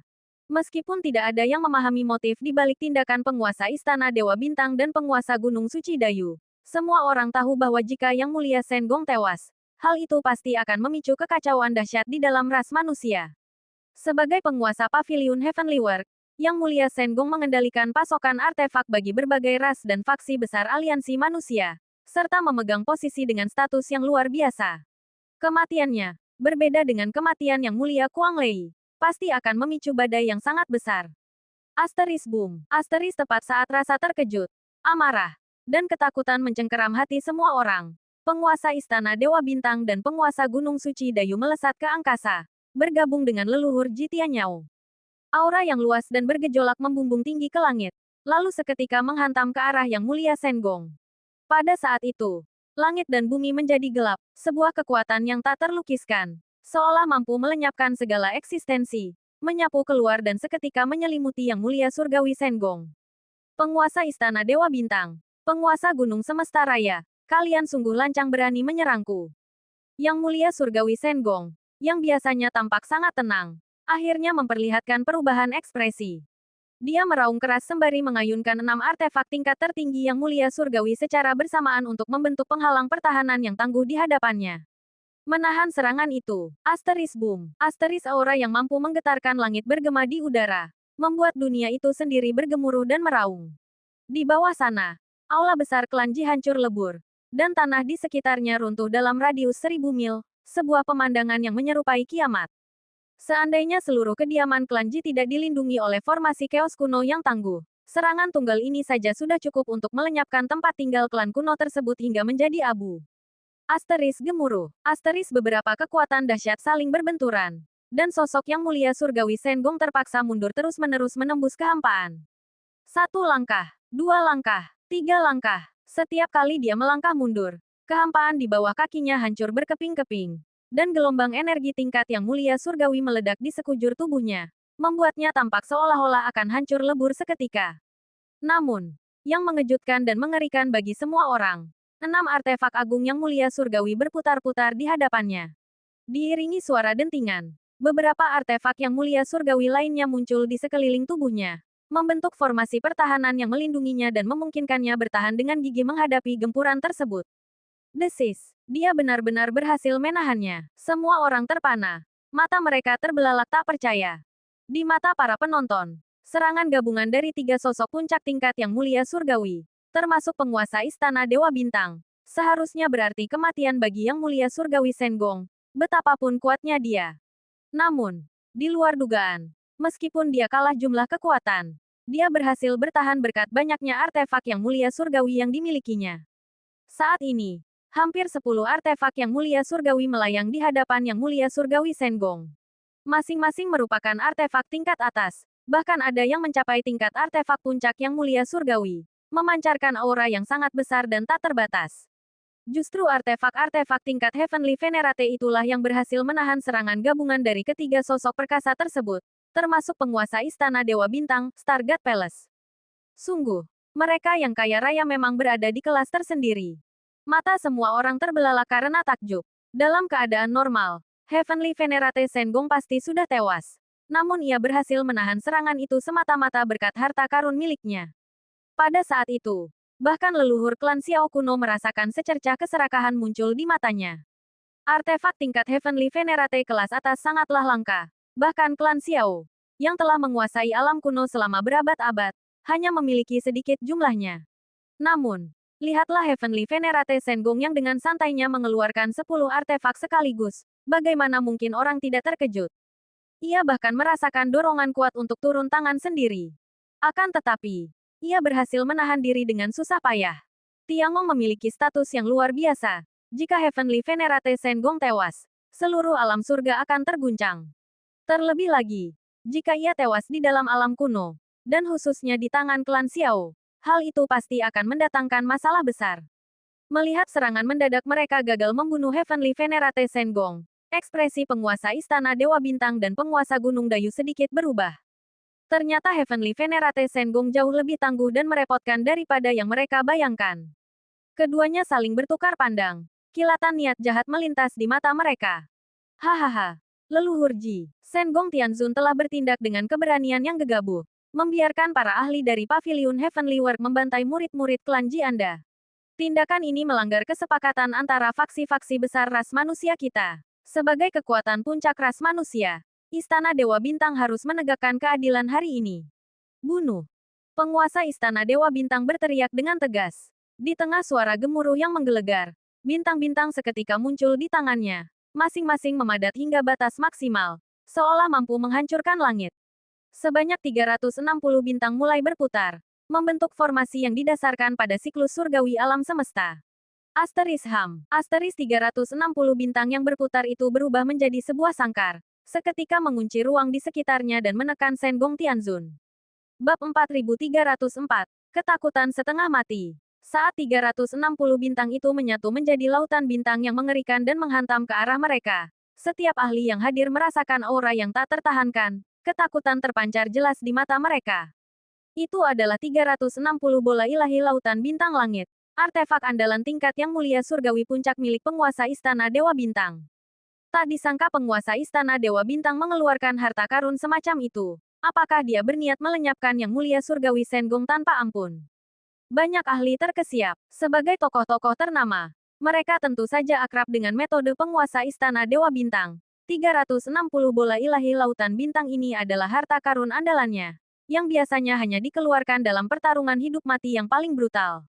Meskipun tidak ada yang memahami motif di balik tindakan penguasa Istana Dewa Bintang dan penguasa Gunung Suci Dayu, semua orang tahu bahwa jika Yang Mulia Shen Gong tewas, hal itu pasti akan memicu kekacauan dahsyat di dalam ras manusia. Sebagai penguasa Pavilion Heavenly World, Yang Mulia Shen Gong mengendalikan pasokan artefak bagi berbagai ras dan faksi besar aliansi manusia, serta memegang posisi dengan status yang luar biasa. Kematiannya, berbeda dengan kematian Yang Mulia Kuang Lei, pasti akan memicu badai yang sangat besar. Asteris boom. Asteris tepat saat rasa terkejut, amarah, dan ketakutan mencengkeram hati semua orang. Penguasa Istana Dewa Bintang dan penguasa Gunung Suci Dayu melesat ke angkasa, bergabung dengan leluhur Ji Tianyao. Aura yang luas dan bergejolak membumbung tinggi ke langit, lalu seketika menghantam ke arah Yang Mulia Shen Gong. Pada saat itu, langit dan bumi menjadi gelap, sebuah kekuatan yang tak terlukiskan, seolah mampu melenyapkan segala eksistensi, menyapu keluar dan seketika menyelimuti Yang Mulia Surgawi Shen Gong. Penguasa Istana Dewa Bintang, penguasa Gunung Semesta Raya, kalian sungguh lancang berani menyerangku. Yang Mulia Surgawi Shen Gong, yang biasanya tampak sangat tenang, akhirnya memperlihatkan perubahan ekspresi. Dia meraung keras sembari mengayunkan 6 artefak tingkat tertinggi Yang Mulia Surgawi secara bersamaan untuk membentuk penghalang pertahanan yang tangguh di hadapannya. Menahan serangan itu, asteris boom, asteris aura yang mampu menggetarkan langit bergema di udara, membuat dunia itu sendiri bergemuruh dan meraung. Di bawah sana, aula besar klan Ji hancur lebur, dan tanah di sekitarnya runtuh dalam radius 1000 mil, sebuah pemandangan yang menyerupai kiamat. Seandainya seluruh kediaman klan Ji tidak dilindungi oleh formasi keos kuno yang tangguh, serangan tunggal ini saja sudah cukup untuk melenyapkan tempat tinggal klan kuno tersebut hingga menjadi abu. Asteris gemuruh. Asteris beberapa kekuatan dahsyat saling berbenturan. Dan sosok Yang Mulia Surgawi Shen Gong terpaksa mundur terus-menerus menembus kehampaan. 1 langkah, 2 langkah, 3 langkah. Setiap kali dia melangkah mundur, kehampaan di bawah kakinya hancur berkeping-keping. Dan gelombang energi tingkat Yang Mulia Surgawi meledak di sekujur tubuhnya, membuatnya tampak seolah-olah akan hancur lebur seketika. Namun, yang mengejutkan dan mengerikan bagi semua orang, 6 artefak agung Yang Mulia Surgawi berputar-putar di hadapannya. Diiringi suara dentingan, beberapa artefak Yang Mulia Surgawi lainnya muncul di sekeliling tubuhnya, membentuk formasi pertahanan yang melindunginya dan memungkinkannya bertahan dengan gigih menghadapi gempuran tersebut. Desis. Dia benar-benar berhasil menahannya. Semua orang terpana. Mata mereka terbelalak tak percaya. Di mata para penonton, serangan gabungan dari 3 sosok puncak tingkat Yang Mulia Surgawi, termasuk penguasa Istana Dewa Bintang, seharusnya berarti kematian bagi Yang Mulia Surgawi Shen Gong, betapapun kuatnya dia. Namun, di luar dugaan, meskipun dia kalah jumlah kekuatan, dia berhasil bertahan berkat banyaknya artefak Yang Mulia Surgawi yang dimilikinya. Saat ini, hampir 10 artefak Yang Mulia Surgawi melayang di hadapan Yang Mulia Surgawi Shen Gong. Masing-masing merupakan artefak tingkat atas, Bahkan ada yang mencapai tingkat artefak puncak yang mulia surgawi, memancarkan aura yang sangat besar dan tak terbatas. Justru artefak-artefak tingkat Heavenly Venerate itulah yang berhasil menahan serangan gabungan dari ketiga sosok perkasa tersebut, termasuk penguasa Istana Dewa Bintang, Stargate Palace. Sungguh, mereka yang kaya raya memang berada di kelas tersendiri. Mata semua orang terbelalak karena takjub. Dalam keadaan normal, Heavenly Venerate Sengong pasti sudah tewas. Namun ia berhasil menahan serangan itu semata-mata berkat harta karun miliknya. Pada saat itu, bahkan leluhur klan Xiao kuno merasakan secercah keserakahan muncul di matanya. Artefak tingkat Heavenly Venerate kelas atas sangatlah langka. Bahkan klan Xiao, yang telah menguasai alam kuno selama berabad-abad, hanya memiliki sedikit jumlahnya. Namun, lihatlah Heavenly Venerate Sengong yang dengan santainya mengeluarkan 10 artefak sekaligus. Bagaimana mungkin orang tidak terkejut? Ia bahkan merasakan dorongan kuat untuk turun tangan sendiri. Akan tetapi, ia berhasil menahan diri dengan susah payah. Tiangong memiliki status yang luar biasa. Jika Heavenly Venerate Sengong tewas, seluruh alam surga akan terguncang. Terlebih lagi, jika ia tewas di dalam alam kuno, dan khususnya di tangan klan Xiao, hal itu pasti akan mendatangkan masalah besar. Melihat serangan mendadak mereka gagal membunuh Heavenly Venerate Sengong, ekspresi penguasa Istana Dewa Bintang dan penguasa Gunung Dayu sedikit berubah. Ternyata Heavenly Venerate Sengong jauh lebih tangguh dan merepotkan daripada yang mereka bayangkan. Keduanya saling bertukar pandang. Kilatan niat jahat melintas di mata mereka. Hahaha. Leluhur Ji, Sengong Tianzun telah bertindak dengan keberanian yang gegabah, membiarkan para ahli dari Pavilion Heavenly World membantai murid-murid klan Ji Anda. Tindakan ini melanggar kesepakatan antara faksi-faksi besar ras manusia kita. Sebagai kekuatan puncak ras manusia, Istana Dewa Bintang harus menegakkan keadilan hari ini. Bunuh. Penguasa Istana Dewa Bintang berteriak dengan tegas. Di tengah suara gemuruh yang menggelegar, bintang-bintang seketika muncul di tangannya, masing-masing memadat hingga batas maksimal, seolah mampu menghancurkan langit. Sebanyak 360 bintang mulai berputar, membentuk formasi yang didasarkan pada siklus surgawi alam semesta. Asteris Ham, asteris 360 bintang yang berputar itu berubah menjadi sebuah sangkar, seketika mengunci ruang di sekitarnya dan menekan Sengong Tianzun. Bab 4304, Ketakutan Setengah Mati. Saat 360 bintang itu menyatu menjadi lautan bintang yang mengerikan dan menghantam ke arah mereka, setiap ahli yang hadir merasakan aura yang tak tertahankan. Ketakutan terpancar jelas di mata mereka. Itu adalah 360 bola ilahi lautan bintang langit, artefak andalan tingkat yang mulia surgawi puncak milik penguasa Istana Dewa Bintang. Tak disangka penguasa Istana Dewa Bintang mengeluarkan harta karun semacam itu. Apakah dia berniat melenyapkan yang mulia surgawi Sengong tanpa ampun? Banyak ahli terkesiap. Sebagai tokoh-tokoh ternama, mereka tentu saja akrab dengan metode penguasa Istana Dewa Bintang. 360 bola ilahi lautan bintang ini adalah harta karun andalannya, yang biasanya hanya dikeluarkan dalam pertarungan hidup mati yang paling brutal.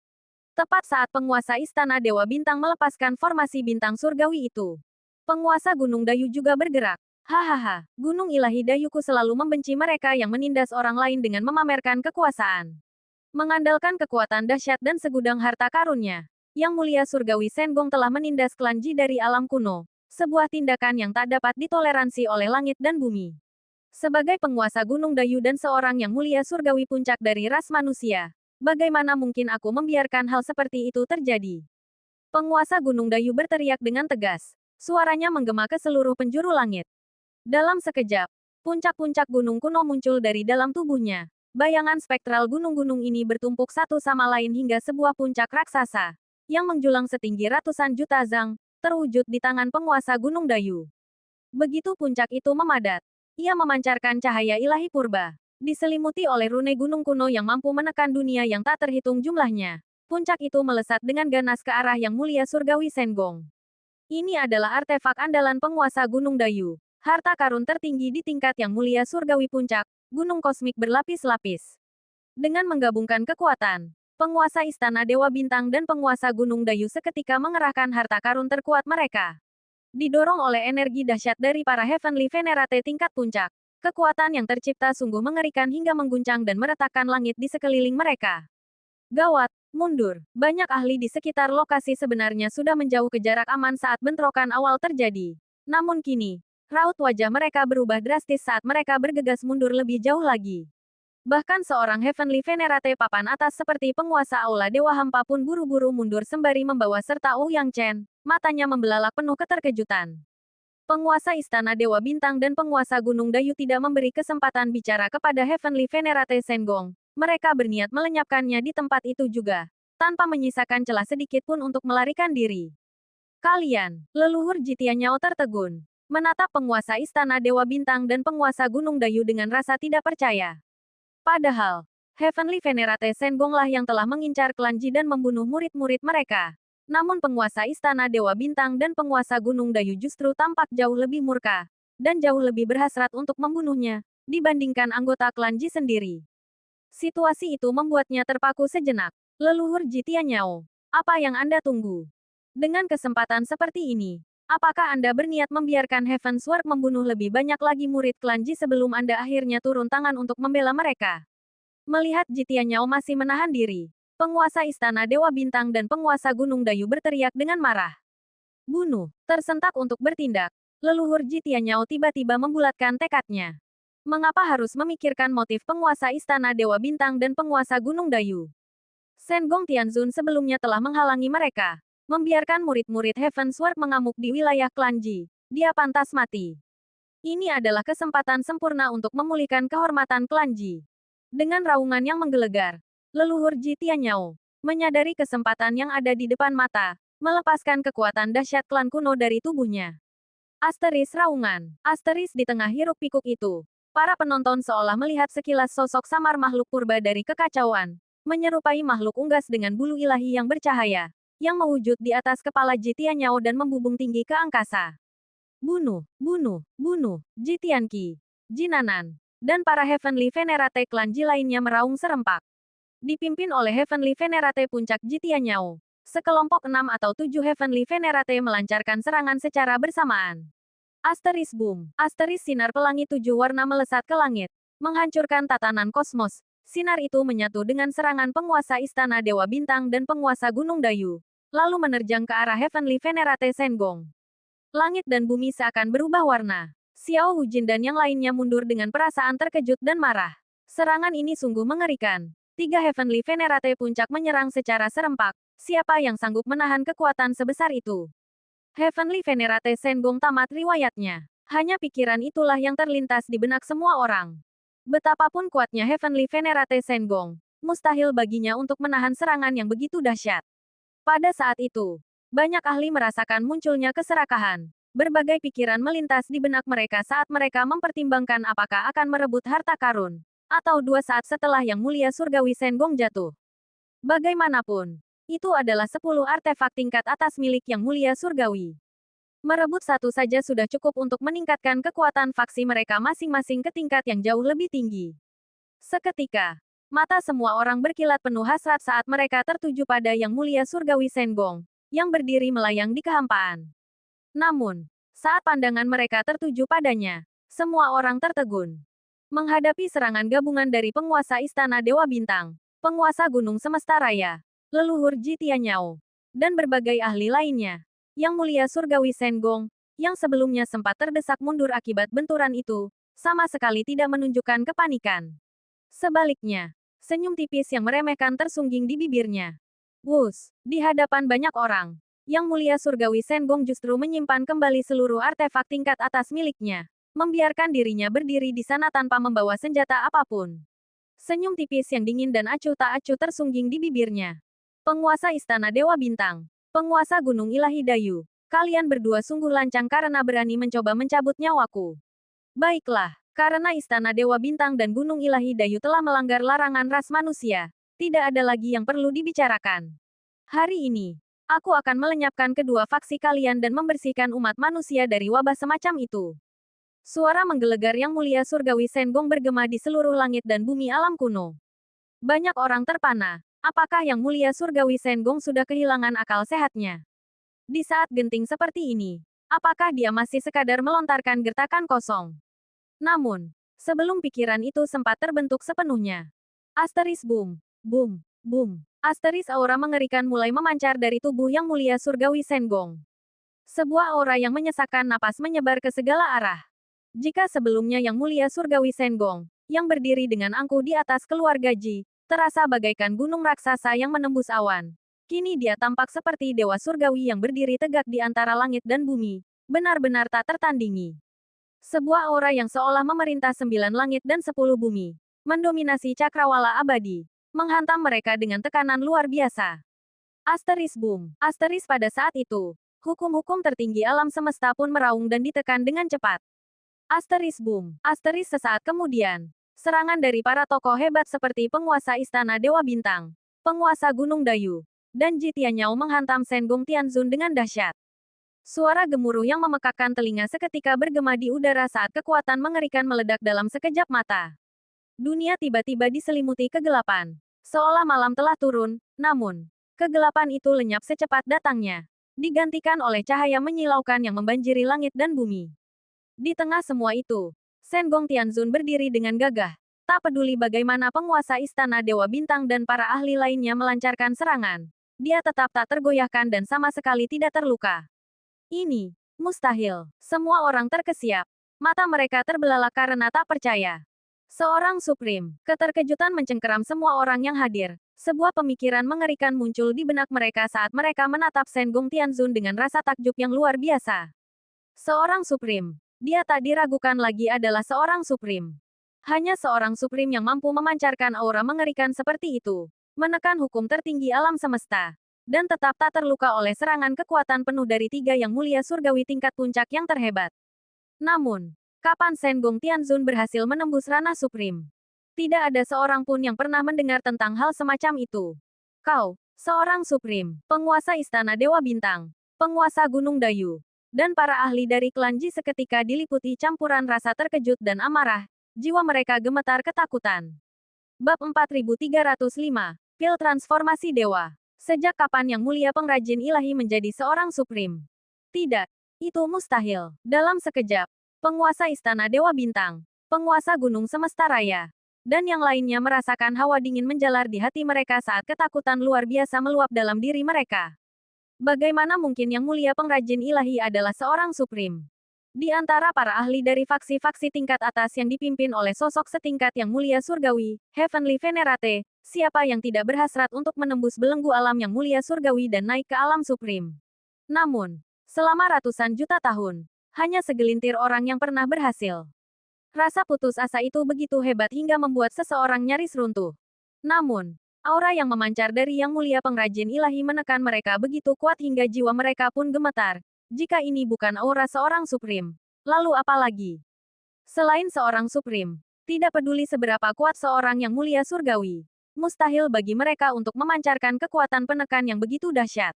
Tepat saat penguasa Istana Dewa Bintang melepaskan formasi bintang surgawi itu, penguasa Gunung Dayu juga bergerak. Hahaha, Gunung Ilahi Dayuku selalu membenci mereka yang menindas orang lain dengan memamerkan kekuasaan. Mengandalkan kekuatan dahsyat dan segudang harta karunnya, Yang Mulia Surgawi Sengong telah menindas klan Ji dari alam kuno. Sebuah tindakan yang tak dapat ditoleransi oleh langit dan bumi. Sebagai penguasa Gunung Dayu dan seorang yang mulia surgawi puncak dari ras manusia, bagaimana mungkin aku membiarkan hal seperti itu terjadi? Penguasa Gunung Dayu berteriak dengan tegas. Suaranya menggema ke seluruh penjuru langit. Dalam sekejap, puncak-puncak gunung kuno muncul dari dalam tubuhnya. Bayangan spektral gunung-gunung ini bertumpuk satu sama lain hingga sebuah puncak raksasa, yang menjulang setinggi ratusan juta zang, terwujud di tangan penguasa Gunung Dayu. Begitu puncak itu memadat, ia memancarkan cahaya ilahi purba, diselimuti oleh rune gunung kuno yang mampu menekan dunia yang tak terhitung jumlahnya. Puncak itu melesat dengan ganas ke arah Yang Mulia Surgawi Sengong. Ini adalah artefak andalan penguasa Gunung Dayu, harta karun tertinggi di tingkat Yang Mulia Surgawi Puncak, gunung kosmik berlapis-lapis. Dengan menggabungkan kekuatan, penguasa Istana Dewa Bintang dan penguasa Gunung Dayu seketika mengerahkan harta karun terkuat mereka. Didorong oleh energi dahsyat dari para Heavenly Venerate tingkat puncak, kekuatan yang tercipta sungguh mengerikan hingga mengguncang dan meretakkan langit di sekeliling mereka. Gawat, mundur. Banyak ahli di sekitar lokasi sebenarnya sudah menjauh ke jarak aman saat bentrokan awal terjadi. Namun kini, Raut wajah mereka berubah drastis saat mereka bergegas mundur lebih jauh lagi. Bahkan seorang Heavenly Venerate papan atas seperti penguasa Aula Dewa Hampa pun buru-buru mundur sembari membawa serta Ouyang Chen, matanya membelalak penuh keterkejutan. Penguasa Istana Dewa Bintang dan penguasa Gunung Dayu tidak memberi kesempatan bicara kepada Heavenly Venerate Senggong. Mereka berniat melenyapkannya di tempat itu juga, tanpa menyisakan celah sedikit pun untuk melarikan diri. Kalian, leluhur Jitia Nyao tertegun, menatap penguasa Istana Dewa Bintang dan penguasa Gunung Dayu dengan rasa tidak percaya. Padahal, Heavenly Venerate Senggong lah yang telah mengincar klan Ji dan membunuh murid-murid mereka. Namun penguasa Istana Dewa Bintang dan penguasa Gunung Dayu justru tampak jauh lebih murka, dan jauh lebih berhasrat untuk membunuhnya, dibandingkan anggota klan Ji sendiri. Situasi itu membuatnya terpaku sejenak. Leluhur Jitia Nyao, apa yang Anda tunggu? Dengan kesempatan seperti ini, apakah Anda berniat membiarkan Heaven Sword membunuh lebih banyak lagi murid klan Ji sebelum Anda akhirnya turun tangan untuk membela mereka? Melihat Jitia Nyao masih menahan diri, penguasa Istana Dewa Bintang dan penguasa Gunung Dayu berteriak dengan marah. Bunuh, tersentak untuk bertindak. Leluhur Jitia Nyao tiba-tiba membulatkan tekadnya. Mengapa harus memikirkan motif penguasa Istana Dewa Bintang dan penguasa Gunung Dayu? Senggong Tianzun sebelumnya telah menghalangi mereka, membiarkan murid-murid Heaven Sword mengamuk di wilayah klan Ji. Dia pantas mati. Ini adalah kesempatan sempurna untuk memulihkan kehormatan klan Ji. Dengan raungan yang menggelegar, leluhur Jitia Nyao menyadari kesempatan yang ada di depan mata, melepaskan kekuatan dahsyat klan kuno dari tubuhnya. Asteris raungan, asteris di tengah hiruk-pikuk itu. Para penonton seolah melihat sekilas sosok samar makhluk purba dari kekacauan, menyerupai makhluk unggas dengan bulu ilahi yang bercahaya, yang mewujud di atas kepala Jitia Nyao dan membubung tinggi ke angkasa. Bunuh, bunuh, bunuh, Jitianqi, Jinanan, dan para Heavenly Venerate klan Ji lainnya meraung serempak. Dipimpin oleh Heavenly Venerate puncak Jitia Nyao, sekelompok 6 atau 7 Heavenly Venerate melancarkan serangan secara bersamaan. Asteris boom, asteris sinar pelangi 7 warna melesat ke langit, menghancurkan tatanan kosmos. Sinar itu menyatu dengan serangan penguasa Istana Dewa Bintang dan penguasa Gunung Dayu, lalu menerjang ke arah Heavenly Venerate Senggong. Langit dan bumi seakan berubah warna. Xiao Hujin dan yang lainnya mundur dengan perasaan terkejut dan marah. Serangan ini sungguh mengerikan. 3 Heavenly Venerate puncak menyerang secara serempak. Siapa yang sanggup menahan kekuatan sebesar itu? Heavenly Venerate Senggong tamat riwayatnya. Hanya pikiran itulah yang terlintas di benak semua orang. Betapapun kuatnya Heavenly Venerate Senggong, mustahil baginya untuk menahan serangan yang begitu dahsyat. Pada saat itu, banyak ahli merasakan munculnya keserakahan. Berbagai pikiran melintas di benak mereka saat mereka mempertimbangkan apakah akan merebut harta karun, atau 2 saat setelah Yang Mulia Surgawi Senggong jatuh. Bagaimanapun, itu adalah 10 artefak tingkat atas milik Yang Mulia Surgawi. Merebut satu saja sudah cukup untuk meningkatkan kekuatan faksi mereka masing-masing ke tingkat yang jauh lebih tinggi. Seketika, mata semua orang berkilat penuh hasrat saat mereka tertuju pada Yang Mulia Surgawi Senggong, yang berdiri melayang di kehampaan. Namun, saat pandangan mereka tertuju padanya, semua orang tertegun. Menghadapi serangan gabungan dari penguasa Istana Dewa Bintang, penguasa Gunung Semesta Raya, leluhur Jitia Nyao, dan berbagai ahli lainnya, Yang Mulia Surgawi Senggong, yang sebelumnya sempat terdesak mundur akibat benturan itu, sama sekali tidak menunjukkan kepanikan. Sebaliknya, senyum tipis yang meremehkan tersungging di bibirnya. Wus, di hadapan banyak orang, Yang Mulia Surgawi Senggong justru menyimpan kembali seluruh artefak tingkat atas miliknya, membiarkan dirinya berdiri di sana tanpa membawa senjata apapun. Senyum tipis yang dingin dan acuh tak acuh tersungging di bibirnya. Penguasa Istana Dewa Bintang, penguasa Gunung Ilahi Dayu, kalian berdua sungguh lancang karena berani mencoba mencabut nyawaku. Baiklah, karena Istana Dewa Bintang dan Gunung Ilahi Dayu telah melanggar larangan ras manusia, tidak ada lagi yang perlu dibicarakan. Hari ini, aku akan melenyapkan kedua faksi kalian dan membersihkan umat manusia dari wabah semacam itu. Suara menggelegar Yang Mulia Surgawi Senggong bergema di seluruh langit dan bumi alam kuno. Banyak orang terpana. Apakah Yang Mulia Surgawi Senggong sudah kehilangan akal sehatnya? Di saat genting seperti ini, apakah dia masih sekadar melontarkan gertakan kosong? Namun, sebelum pikiran itu sempat terbentuk sepenuhnya. Asteris boom, boom, boom. Asteris aura mengerikan mulai memancar dari tubuh Yang Mulia Surgawi Senggong. Sebuah aura yang menyesakkan napas menyebar ke segala arah. Jika sebelumnya Yang Mulia Surgawi Senggong, yang berdiri dengan angkuh di atas keluarga Ji, terasa bagaikan gunung raksasa yang menembus awan. Kini dia tampak seperti dewa surgawi yang berdiri tegak di antara langit dan bumi, benar-benar tak tertandingi. Sebuah aura yang seolah memerintah 9 langit dan 10 bumi, mendominasi cakrawala abadi, menghantam mereka dengan tekanan luar biasa. Asteris boom. Asteris pada saat itu, hukum-hukum tertinggi alam semesta pun meraung dan ditekan dengan cepat. Asteris boom. Asteris sesaat kemudian. Serangan dari para tokoh hebat seperti penguasa Istana Dewa Bintang, penguasa Gunung Dayu, dan Ji Tianyao menghantam Senggong Tianzun dengan dahsyat. Suara gemuruh yang memekakkan telinga seketika bergema di udara saat kekuatan mengerikan meledak dalam sekejap mata. Dunia tiba-tiba diselimuti kegelapan. Seolah malam telah turun, namun, kegelapan itu lenyap secepat datangnya. Digantikan oleh cahaya menyilaukan yang membanjiri langit dan bumi. Di tengah semua itu, Senggong Tianzun berdiri dengan gagah. Tak peduli bagaimana penguasa Istana Dewa Bintang dan para ahli lainnya melancarkan serangan. Dia tetap tak tergoyahkan dan sama sekali tidak terluka. Ini mustahil. Semua orang terkesiap. Mata mereka terbelalak karena tak percaya. Seorang Supreme. Keterkejutan mencengkeram semua orang yang hadir. Sebuah pemikiran mengerikan muncul di benak mereka saat mereka menatap Senggong Tianzun dengan rasa takjub yang luar biasa. Seorang Supreme. Dia tak diragukan lagi adalah seorang Supreme. Hanya seorang Supreme yang mampu memancarkan aura mengerikan seperti itu. Menekan hukum tertinggi alam semesta. Dan tetap tak terluka oleh serangan kekuatan penuh dari 3 Yang Mulia Surgawi tingkat puncak yang terhebat. Namun, kapan Senggong Tianzun berhasil menembus ranah Supreme? Tidak ada seorang pun yang pernah mendengar tentang hal semacam itu. Kau, seorang Supreme, penguasa Istana Dewa Bintang, penguasa Gunung Dayu, dan para ahli dari klan Ji seketika diliputi campuran rasa terkejut dan amarah, jiwa mereka gemetar ketakutan. Bab 4305, Pil Transformasi Dewa. Sejak kapan Yang Mulia Pengrajin Ilahi menjadi seorang Supreme? Tidak, itu mustahil. Dalam sekejap, penguasa Istana Dewa Bintang, penguasa Gunung Semesta Raya, dan yang lainnya merasakan hawa dingin menjalar di hati mereka saat ketakutan luar biasa meluap dalam diri mereka. Bagaimana mungkin Yang Mulia Pengrajin Ilahi adalah seorang Supreme? Di antara para ahli dari faksi-faksi tingkat atas yang dipimpin oleh sosok setingkat Yang Mulia Surgawi, Heavenly Venerate, siapa yang tidak berhasrat untuk menembus belenggu alam Yang Mulia Surgawi dan naik ke alam Supreme? Namun, selama ratusan juta tahun, hanya segelintir orang yang pernah berhasil. Rasa putus asa itu begitu hebat hingga membuat seseorang nyaris runtuh. Namun, aura yang memancar dari Yang Mulia Pengrajin Ilahi menekan mereka begitu kuat hingga jiwa mereka pun gemetar. Jika ini bukan aura seorang Supreme, lalu apa lagi? Selain seorang Supreme, tidak peduli seberapa kuat seorang Yang Mulia Surgawi, mustahil bagi mereka untuk memancarkan kekuatan penekan yang begitu dahsyat.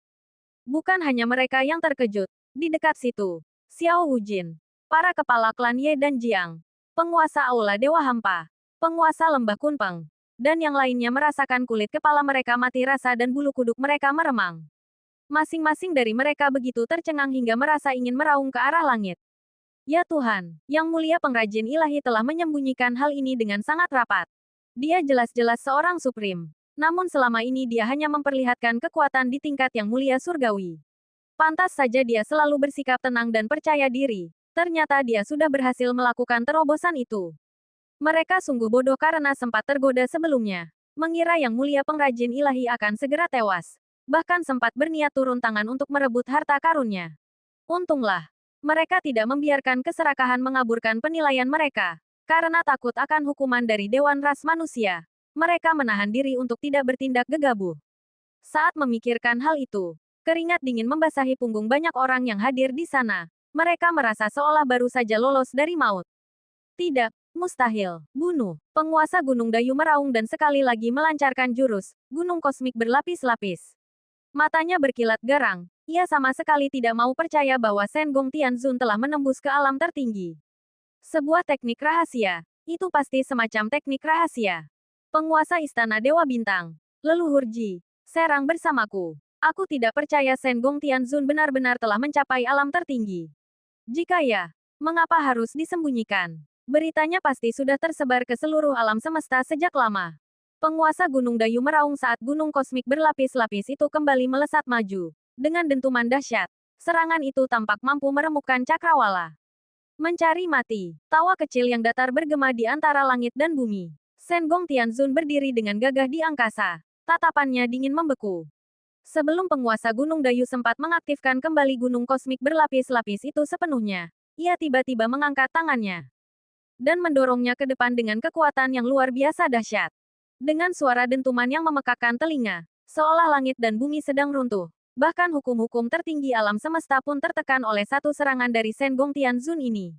Bukan hanya mereka yang terkejut. Di dekat situ, Xiao Wujin, para kepala klan Ye dan Jiang, penguasa Aula Dewa Hampa, penguasa Lembah Kunpeng, dan yang lainnya merasakan kulit kepala mereka mati rasa dan bulu kuduk mereka meremang. Masing-masing dari mereka begitu tercengang hingga merasa ingin meraung ke arah langit. Ya Tuhan, Yang Mulia Pengrajin Ilahi telah menyembunyikan hal ini dengan sangat rapat. Dia jelas-jelas seorang Supreme. Namun selama ini dia hanya memperlihatkan kekuatan di tingkat Yang Mulia Surgawi. Pantas saja dia selalu bersikap tenang dan percaya diri. Ternyata dia sudah berhasil melakukan terobosan itu. Mereka sungguh bodoh karena sempat tergoda sebelumnya. Mengira Yang Mulia Pengrajin Ilahi akan segera tewas. Bahkan sempat berniat turun tangan untuk merebut harta karunnya. Untunglah, mereka tidak membiarkan keserakahan mengaburkan penilaian mereka. Karena takut akan hukuman dari Dewan Ras Manusia, mereka menahan diri untuk tidak bertindak gegabah. Saat memikirkan hal itu, keringat dingin membasahi punggung banyak orang yang hadir di sana. Mereka merasa seolah baru saja lolos dari maut. Tidak, mustahil. Bunuh. Penguasa Gunung Dayu meraung dan sekali lagi melancarkan jurus, gunung kosmik berlapis-lapis. Matanya berkilat garang. Ia sama sekali tidak mau percaya bahwa Senggong Tianzun telah menembus ke alam tertinggi. Sebuah teknik rahasia. Itu pasti semacam teknik rahasia. Penguasa Istana Dewa Bintang. Leluhur Ji, serang bersamaku. Aku tidak percaya Senggong Tianzun benar-benar telah mencapai alam tertinggi. Jika ya, mengapa harus disembunyikan? Beritanya pasti sudah tersebar ke seluruh alam semesta sejak lama. Penguasa Gunung Dayu meraung saat gunung kosmik berlapis-lapis itu kembali melesat maju. Dengan dentuman dahsyat, serangan itu tampak mampu meremukkan cakrawala. Mencari mati. Tawa kecil yang datar bergema di antara langit dan bumi. Senggong Tianzun berdiri dengan gagah di angkasa. Tatapannya dingin membeku. Sebelum penguasa Gunung Dayu sempat mengaktifkan kembali gunung kosmik berlapis-lapis itu sepenuhnya, ia tiba-tiba mengangkat tangannya dan mendorongnya ke depan dengan kekuatan yang luar biasa dahsyat. Dengan suara dentuman yang memekakkan telinga, seolah langit dan bumi sedang runtuh. Bahkan hukum-hukum tertinggi alam semesta pun tertekan oleh satu serangan dari Senggong Tianzun ini.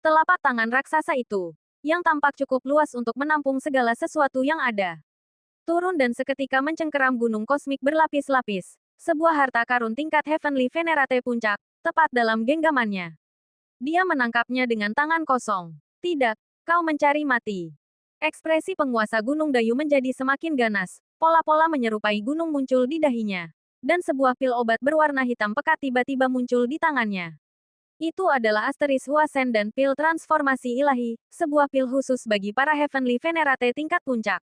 Telapak tangan raksasa itu, yang tampak cukup luas untuk menampung segala sesuatu yang ada, turun dan seketika mencengkeram gunung kosmik berlapis-lapis. Sebuah harta karun tingkat Heavenly Venerate puncak, tepat dalam genggamannya. Dia menangkapnya dengan tangan kosong. Tidak, kau mencari mati. Ekspresi penguasa Gunung Dayu menjadi semakin ganas. Pola-pola menyerupai gunung muncul di dahinya. Dan sebuah pil obat berwarna hitam pekat tiba-tiba muncul di tangannya. Itu adalah Asteris Huasen dan pil transformasi ilahi, sebuah pil khusus bagi para Heavenly Venerate tingkat puncak.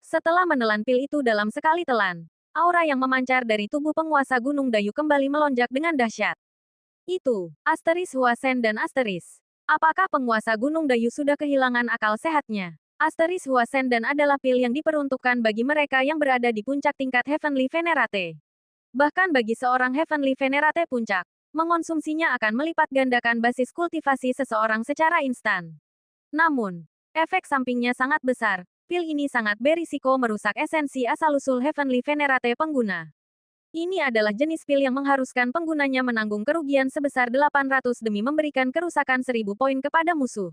Setelah menelan pil itu dalam sekali telan, aura yang memancar dari tubuh penguasa Gunung Dayu kembali melonjak dengan dahsyat. Itu, Asteris Huasen dan Asteris. Apakah penguasa Gunung Dayu sudah kehilangan akal sehatnya? Asteris Huasen dan adalah pil yang diperuntukkan bagi mereka yang berada di puncak tingkat Heavenly Venerate. Bahkan bagi seorang Heavenly Venerate puncak, mengonsumsinya akan melipat gandakan basis kultivasi seseorang secara instan. Namun, efek sampingnya sangat besar. Pil ini sangat berisiko merusak esensi asal-usul Heavenly Venerate pengguna. Ini adalah jenis pil yang mengharuskan penggunanya menanggung kerugian sebesar 800 demi memberikan kerusakan 1000 poin kepada musuh.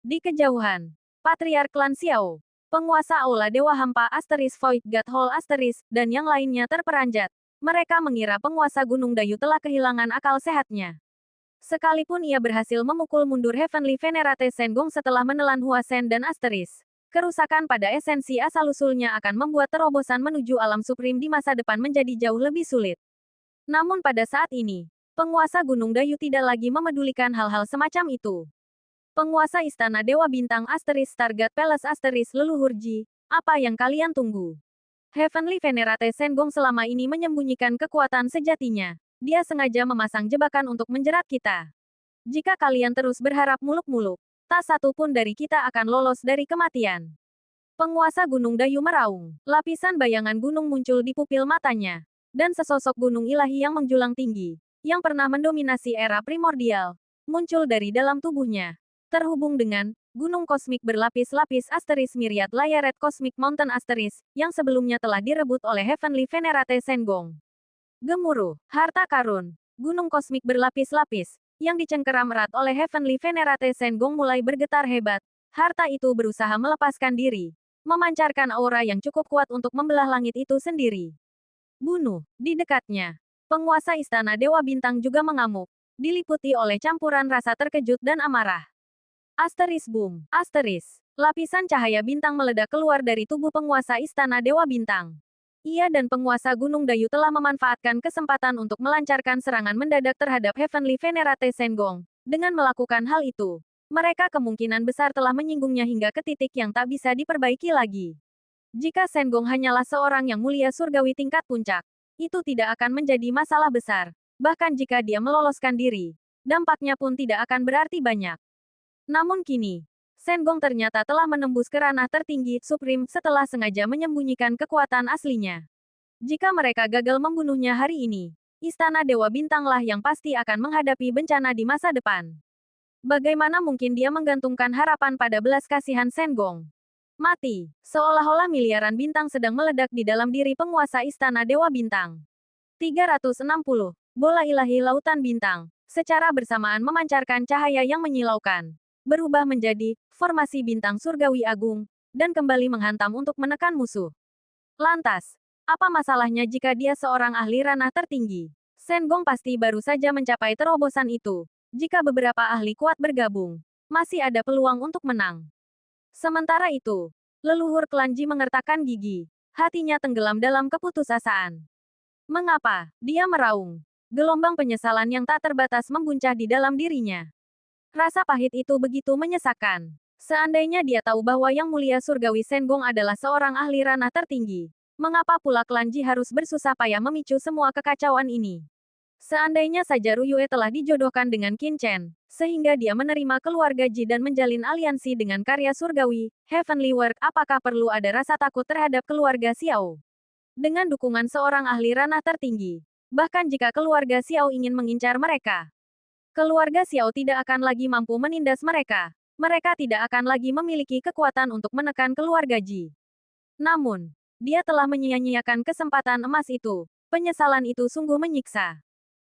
Di kejauhan, Patriark Klan Xiao, penguasa Aula Dewa Hampa Asteris Void God Hall Asteris, dan yang lainnya terperanjat. Mereka mengira penguasa Gunung Dayu telah kehilangan akal sehatnya. Sekalipun ia berhasil memukul mundur Heavenly Venerate Senggong setelah menelan Huasen dan Asteris, kerusakan pada esensi asal-usulnya akan membuat terobosan menuju alam supreme di masa depan menjadi jauh lebih sulit. Namun pada saat ini, penguasa Gunung Dayu tidak lagi memedulikan hal-hal semacam itu. Penguasa Istana Dewa Bintang Asteris Stargate Palace Asteris Leluhur Ji, apa yang kalian tunggu? Heavenly Venerate Senggong selama ini menyembunyikan kekuatan sejatinya. Dia sengaja memasang jebakan untuk menjerat kita. Jika kalian terus berharap muluk-muluk, tak satu pun dari kita akan lolos dari kematian. Penguasa Gunung Dayu meraung. Lapisan bayangan gunung muncul di pupil matanya. Dan sesosok gunung ilahi yang menjulang tinggi, yang pernah mendominasi era primordial, muncul dari dalam tubuhnya. Terhubung dengan gunung kosmik berlapis-lapis Asteris Myriad Layaret Cosmic Mountain Asteris, yang sebelumnya telah direbut oleh Heavenly Venerate Senggong. Gemuruh, harta karun, gunung kosmik berlapis-lapis, yang dicengkeram erat oleh Heavenly Venerate Senggong mulai bergetar hebat. Harta itu berusaha melepaskan diri, memancarkan aura yang cukup kuat untuk membelah langit itu sendiri. Bunuh, di dekatnya. Penguasa Istana Dewa Bintang juga mengamuk, diliputi oleh campuran rasa terkejut dan amarah. Asteris boom, asteris. Lapisan cahaya bintang meledak keluar dari tubuh penguasa Istana Dewa Bintang. Ia dan penguasa Gunung Dayu telah memanfaatkan kesempatan untuk melancarkan serangan mendadak terhadap Heavenly Venerate Senggong. Dengan melakukan hal itu, mereka kemungkinan besar telah menyinggungnya hingga ke titik yang tak bisa diperbaiki lagi. Jika Senggong hanyalah seorang yang mulia surgawi tingkat puncak, itu tidak akan menjadi masalah besar. Bahkan jika dia meloloskan diri, dampaknya pun tidak akan berarti banyak. Namun kini, Senggong ternyata telah menembus ke ranah tertinggi Supreme setelah sengaja menyembunyikan kekuatan aslinya. Jika mereka gagal membunuhnya hari ini, Istana Dewa Bintanglah yang pasti akan menghadapi bencana di masa depan. Bagaimana mungkin dia menggantungkan harapan pada belas kasihan Senggong? Mati, seolah-olah miliaran bintang sedang meledak di dalam diri penguasa Istana Dewa Bintang. 360. Bola ilahi lautan bintang, secara bersamaan memancarkan cahaya yang menyilaukan, berubah menjadi formasi bintang surgawi agung, dan kembali menghantam untuk menekan musuh. Lantas, apa masalahnya jika dia seorang ahli ranah tertinggi? Senggong pasti baru saja mencapai terobosan itu. Jika beberapa ahli kuat bergabung, masih ada peluang untuk menang. Sementara itu, leluhur klan Ji mengertakkan gigi. Hatinya tenggelam dalam keputusasaan. Mengapa? Dia meraung. Gelombang penyesalan yang tak terbatas membuncah di dalam dirinya. Rasa pahit itu begitu menyesakkan. Seandainya dia tahu bahwa Yang Mulia Surgawi Senggong adalah seorang ahli ranah tertinggi, mengapa pula klan Ji harus bersusah payah memicu semua kekacauan ini? Seandainya saja Ruyue telah dijodohkan dengan Qin Chen, sehingga dia menerima keluarga Ji dan menjalin aliansi dengan karya surgawi, Heavenly Work, apakah perlu ada rasa takut terhadap keluarga Xiao? Dengan dukungan seorang ahli ranah tertinggi, bahkan jika keluarga Xiao ingin mengincar mereka, keluarga Xiao tidak akan lagi mampu menindas mereka. Mereka tidak akan lagi memiliki kekuatan untuk menekan keluarga Ji. Namun, dia telah menyia-nyiakan kesempatan emas itu. Penyesalan itu sungguh menyiksa.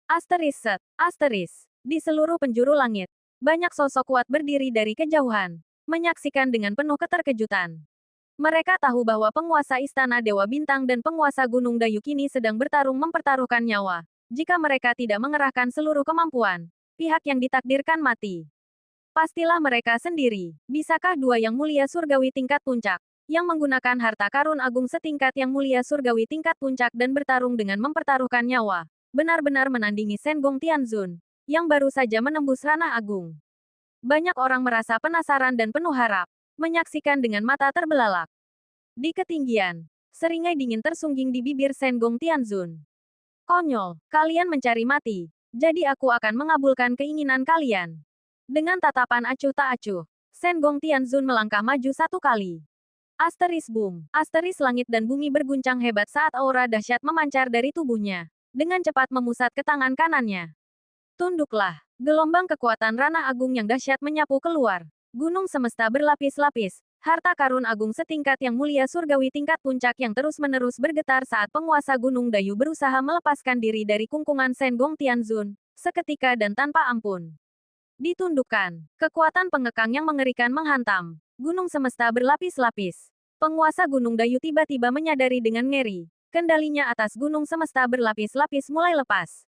Asteris. Di seluruh penjuru langit, banyak sosok kuat berdiri dari kejauhan, menyaksikan dengan penuh keterkejutan. Mereka tahu bahwa penguasa Istana Dewa Bintang dan penguasa Gunung Dayu kini sedang bertarung mempertaruhkan nyawa. Jika mereka tidak mengerahkan seluruh kemampuan, pihak yang ditakdirkan mati. Pastilah mereka sendiri. Bisakah dua yang mulia surgawi tingkat puncak, yang menggunakan harta karun agung setingkat yang mulia surgawi tingkat puncak dan bertarung dengan mempertaruhkan nyawa, benar-benar menandingi Senggong Tianzun, yang baru saja menembus ranah agung? Banyak orang merasa penasaran dan penuh harap, menyaksikan dengan mata terbelalak. Di ketinggian, seringai dingin tersungging di bibir Senggong Tianzun. Konyol, kalian mencari mati, jadi aku akan mengabulkan keinginan kalian. Dengan tatapan acuh tak acuh, Senggong Tianzun melangkah maju satu kali. Asteris boom. Asteris langit dan bumi berguncang hebat saat aura dahsyat memancar dari tubuhnya. Dengan cepat memusat ke tangan kanannya. Tunduklah. Gelombang kekuatan ranah agung yang dahsyat menyapu keluar. Gunung semesta berlapis-lapis. Harta karun agung setingkat yang mulia surgawi tingkat puncak yang terus-menerus bergetar saat penguasa Gunung Dayu berusaha melepaskan diri dari kungkungan Senggong Tianzun, seketika dan tanpa ampun. Ditundukkan. Kekuatan pengekang yang mengerikan menghantam. Gunung semesta berlapis-lapis. Penguasa Gunung Dayu tiba-tiba menyadari dengan ngeri. Kendalinya atas gunung semesta berlapis-lapis mulai lepas.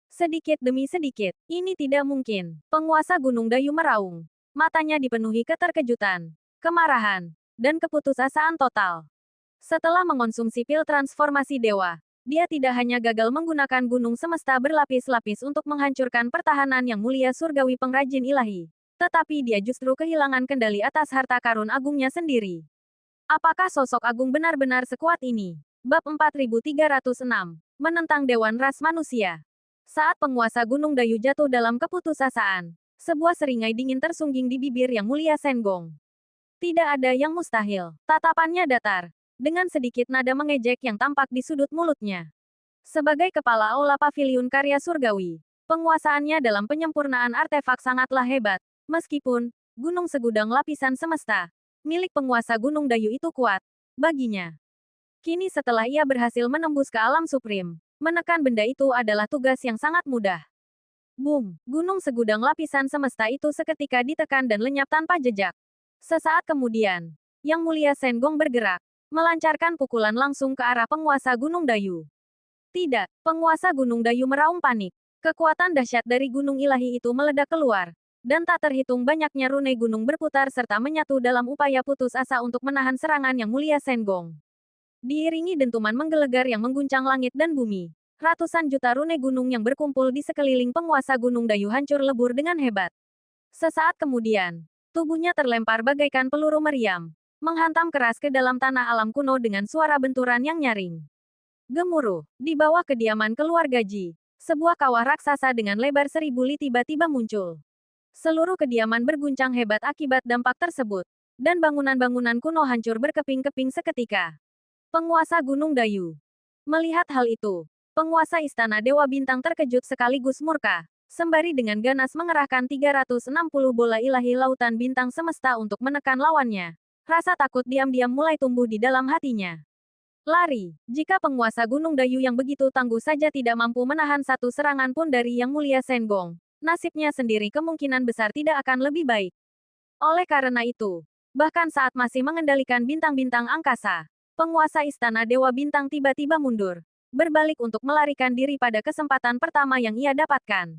Sedikit demi sedikit. Ini tidak mungkin. Penguasa Gunung Dayu meraung. Matanya dipenuhi keterkejutan, kemarahan, dan keputusasaan total. Setelah mengonsumsi pil transformasi dewa, dia tidak hanya gagal menggunakan gunung semesta berlapis-lapis untuk menghancurkan pertahanan yang mulia surgawi pengrajin ilahi, tetapi dia justru kehilangan kendali atas harta karun agungnya sendiri. Apakah sosok agung benar-benar sekuat ini? Bab 4306. Menentang Dewan Ras Manusia. Saat penguasa Gunung Dayu jatuh dalam keputusasaan, sebuah seringai dingin tersungging di bibir yang mulia Senggong. Tidak ada yang mustahil. Tatapannya datar, dengan sedikit nada mengejek yang tampak di sudut mulutnya. Sebagai kepala aula paviliun karya surgawi, penguasaannya dalam penyempurnaan artefak sangatlah hebat, meskipun gunung segudang lapisan semesta milik penguasa Gunung Dayu itu kuat baginya. Kini setelah ia berhasil menembus ke alam suprim, menekan benda itu adalah tugas yang sangat mudah. Boom! Gunung segudang lapisan semesta itu seketika ditekan dan lenyap tanpa jejak. Sesaat kemudian, Yang Mulia Senggong bergerak, melancarkan pukulan langsung ke arah penguasa Gunung Dayu. Tidak, penguasa Gunung Dayu meraung panik. Kekuatan dahsyat dari gunung ilahi itu meledak keluar, dan tak terhitung banyaknya rune gunung berputar serta menyatu dalam upaya putus asa untuk menahan serangan Yang Mulia Senggong. Diiringi dentuman menggelegar yang mengguncang langit dan bumi, ratusan juta rune gunung yang berkumpul di sekeliling penguasa Gunung Dayu hancur lebur dengan hebat. Sesaat kemudian, tubuhnya terlempar bagaikan peluru meriam, menghantam keras ke dalam tanah alam kuno dengan suara benturan yang nyaring. Gemuruh, di bawah kediaman keluarga Ji, sebuah kawah raksasa dengan lebar 1000 li tiba-tiba muncul. Seluruh kediaman berguncang hebat akibat dampak tersebut, dan bangunan-bangunan kuno hancur berkeping-keping seketika. Penguasa Gunung Dayu. Melihat hal itu, penguasa Istana Dewa Bintang terkejut sekaligus murka, sembari dengan ganas mengerahkan 360 bola ilahi lautan bintang semesta untuk menekan lawannya. Rasa takut diam-diam mulai tumbuh di dalam hatinya. Lari. Jika penguasa Gunung Dayu yang begitu tangguh saja tidak mampu menahan satu serangan pun dari Yang Mulia Senggong, nasibnya sendiri kemungkinan besar tidak akan lebih baik. Oleh karena itu, bahkan saat masih mengendalikan bintang-bintang angkasa, penguasa Istana Dewa Bintang tiba-tiba mundur, berbalik untuk melarikan diri pada kesempatan pertama yang ia dapatkan.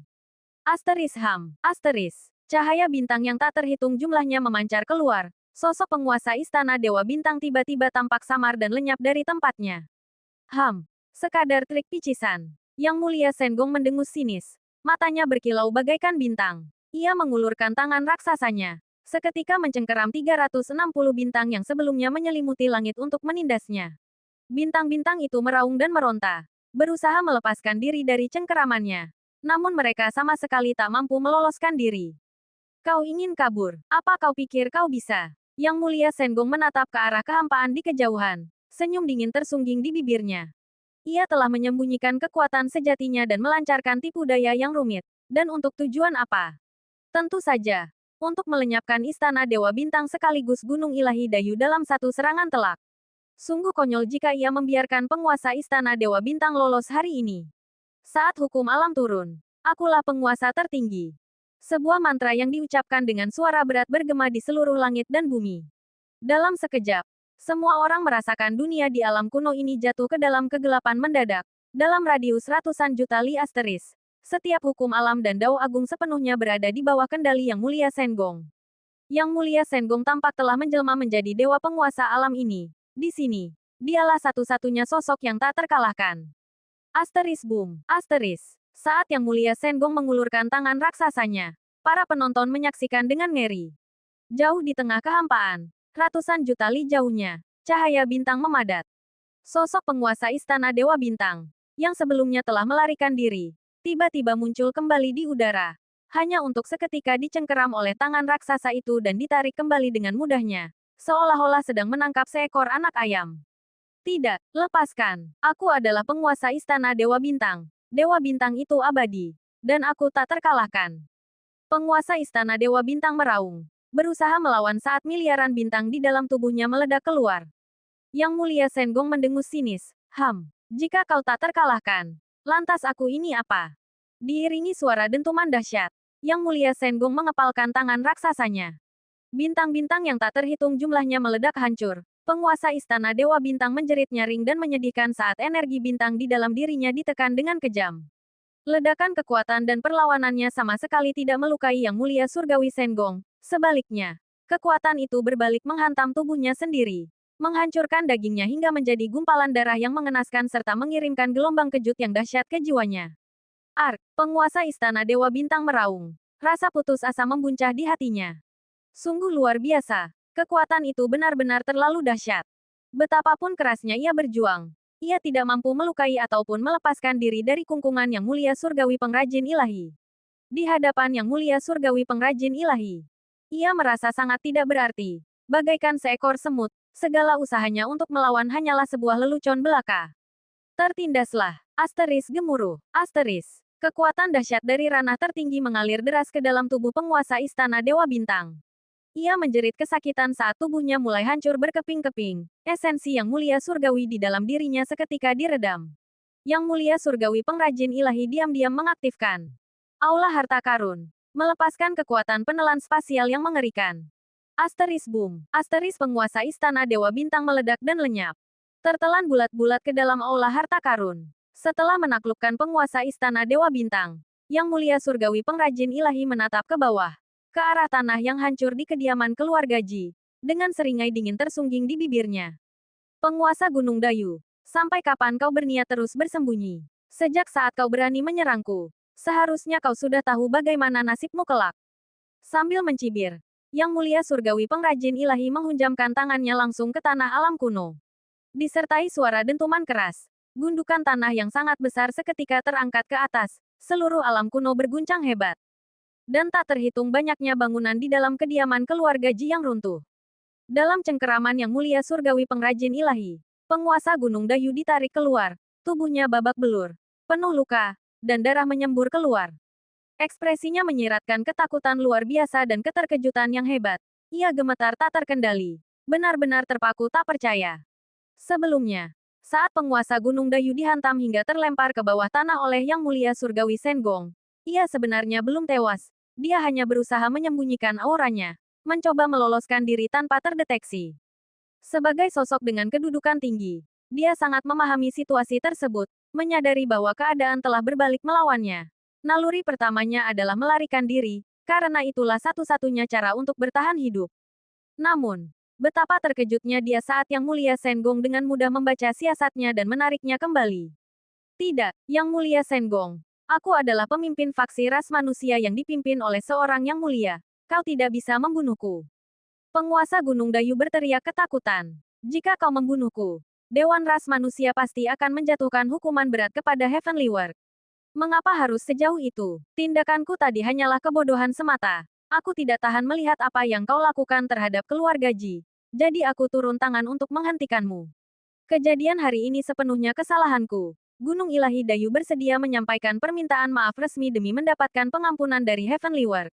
Asteris. Cahaya bintang yang tak terhitung jumlahnya memancar keluar. Sosok penguasa Istana Dewa Bintang tiba-tiba tampak samar dan lenyap dari tempatnya. Sekadar trik picisan. Yang Mulia Senggong mendengus sinis. Matanya berkilau bagaikan bintang. Ia mengulurkan tangan raksasanya. Seketika mencengkeram 360 bintang yang sebelumnya menyelimuti langit untuk menindasnya. Bintang-bintang itu meraung dan meronta. berusaha melepaskan diri dari cengkeramannya. Namun mereka sama sekali tak mampu meloloskan diri. Kau ingin kabur? Apa kau pikir kau bisa? Yang Mulia Senggong menatap ke arah kehampaan di kejauhan. Senyum dingin tersungging di bibirnya. Ia telah menyembunyikan kekuatan sejatinya dan melancarkan tipu daya yang rumit. Dan untuk tujuan apa? Tentu saja, untuk melenyapkan Istana Dewa Bintang sekaligus Gunung Ilahi Dayu dalam satu serangan telak. Sungguh konyol jika ia membiarkan penguasa Istana Dewa Bintang lolos hari ini. Saat hukum alam turun, akulah penguasa tertinggi. Sebuah mantra yang diucapkan dengan suara berat bergema di seluruh langit dan bumi. Dalam sekejap, semua orang merasakan dunia di alam kuno ini jatuh ke dalam kegelapan mendadak. Dalam radius ratusan juta li asteris, setiap hukum alam dan dao agung sepenuhnya berada di bawah kendali Yang Mulia Senggong. Yang Mulia Senggong tampak telah menjelma menjadi dewa penguasa alam ini. Di sini, dialah satu-satunya sosok yang tak terkalahkan. Asteris boom, asteris. Saat Yang Mulia Senggong mengulurkan tangan raksasanya, para penonton menyaksikan dengan ngeri. Jauh di tengah kehampaan, ratusan juta li jauhnya, cahaya bintang memadat. Sosok penguasa Istana Dewa Bintang, yang sebelumnya telah melarikan diri, tiba-tiba muncul kembali di udara. Hanya untuk seketika dicengkeram oleh tangan raksasa itu dan ditarik kembali dengan mudahnya. Seolah-olah sedang menangkap seekor anak ayam. Tidak, lepaskan. Aku adalah penguasa Istana Dewa Bintang. Dewa Bintang itu abadi. Dan aku tak terkalahkan. Penguasa Istana Dewa Bintang meraung. Berusaha melawan saat miliaran bintang di dalam tubuhnya meledak keluar. Yang Mulia Senggong mendengus sinis. Jika kau tak terkalahkan, lantas aku ini apa? Diiringi suara dentuman dahsyat, Yang Mulia Senggong mengepalkan tangan raksasanya. Bintang-bintang yang tak terhitung jumlahnya meledak hancur. Penguasa Istana Dewa Bintang menjerit nyaring dan menyedihkan saat energi bintang di dalam dirinya ditekan dengan kejam. Ledakan kekuatan dan perlawanannya sama sekali tidak melukai Yang Mulia Surgawi Senggong. Sebaliknya, kekuatan itu berbalik menghantam tubuhnya sendiri. Menghancurkan dagingnya hingga menjadi gumpalan darah yang mengenaskan serta mengirimkan gelombang kejut yang dahsyat ke jiwanya. Penguasa Istana Dewa Bintang meraung. Rasa putus asa membuncah di hatinya. Sungguh luar biasa. Kekuatan itu benar-benar terlalu dahsyat. Betapapun kerasnya ia berjuang, ia tidak mampu melukai ataupun melepaskan diri dari kungkungan Yang Mulia Surgawi Pengrajin Ilahi. Di hadapan Yang Mulia Surgawi Pengrajin Ilahi, ia merasa sangat tidak berarti. Bagaikan seekor semut, segala usahanya untuk melawan hanyalah sebuah lelucon belaka. Tertindaslah. Asteris gemuruh. Asteris. Kekuatan dahsyat dari ranah tertinggi mengalir deras ke dalam tubuh penguasa Istana Dewa Bintang. Ia menjerit kesakitan saat tubuhnya mulai hancur berkeping-keping. Esensi Yang Mulia Surgawi di dalam dirinya seketika diredam. Yang Mulia Surgawi Pengrajin Ilahi diam-diam mengaktifkan Aula Harta Karun, melepaskan kekuatan penelan spasial yang mengerikan. Asteris boom. Asteris penguasa Istana Dewa Bintang meledak dan lenyap. Tertelan bulat-bulat ke dalam Aula Harta Karun. Setelah menaklukkan penguasa Istana Dewa Bintang, Yang Mulia Surgawi Pengrajin Ilahi menatap ke bawah, ke arah tanah yang hancur di kediaman keluarga Ji, dengan seringai dingin tersungging di bibirnya. Penguasa Gunung Dayu, sampai kapan kau berniat terus bersembunyi? Sejak saat kau berani menyerangku, seharusnya kau sudah tahu bagaimana nasibmu kelak. Sambil mencibir, Yang Mulia Surgawi Pengrajin Ilahi menghunjamkan tangannya langsung ke tanah alam kuno. Disertai suara dentuman keras, gundukan tanah yang sangat besar seketika terangkat ke atas, seluruh alam kuno berguncang hebat. Dan tak terhitung banyaknya bangunan di dalam kediaman keluarga Ji yang runtuh. Dalam cengkeraman Yang Mulia Surgawi Pengrajin Ilahi, penguasa Gunung Dayu ditarik keluar, tubuhnya babak belur, penuh luka, dan darah menyembur keluar. Ekspresinya menyiratkan ketakutan luar biasa dan keterkejutan yang hebat. Ia gemetar tak terkendali. Benar-benar terpaku tak percaya. Sebelumnya, saat penguasa Gunung Dayu dihantam hingga terlempar ke bawah tanah oleh Yang Mulia Surgawi Senggong, ia sebenarnya belum tewas. Dia hanya berusaha menyembunyikan auranya, mencoba meloloskan diri tanpa terdeteksi. Sebagai sosok dengan kedudukan tinggi, dia sangat memahami situasi tersebut, menyadari bahwa keadaan telah berbalik melawannya. Naluri pertamanya adalah melarikan diri, karena itulah satu-satunya cara untuk bertahan hidup. Namun, betapa terkejutnya dia saat Yang Mulia Senggong dengan mudah membaca siasatnya dan menariknya kembali. Tidak, Yang Mulia Senggong. Aku adalah pemimpin faksi ras manusia yang dipimpin oleh seorang Yang Mulia. Kau tidak bisa membunuhku. Penguasa Gunung Dayu berteriak ketakutan. Jika kau membunuhku, Dewan Ras Manusia pasti akan menjatuhkan hukuman berat kepada Heavenly Work. Mengapa harus sejauh itu? Tindakanku tadi hanyalah kebodohan semata. Aku tidak tahan melihat apa yang kau lakukan terhadap keluarga Ji. Jadi aku turun tangan untuk menghentikanmu. Kejadian hari ini sepenuhnya kesalahanku. Gunung Ilahi Dayu bersedia menyampaikan permintaan maaf resmi demi mendapatkan pengampunan dari Heavenly Work.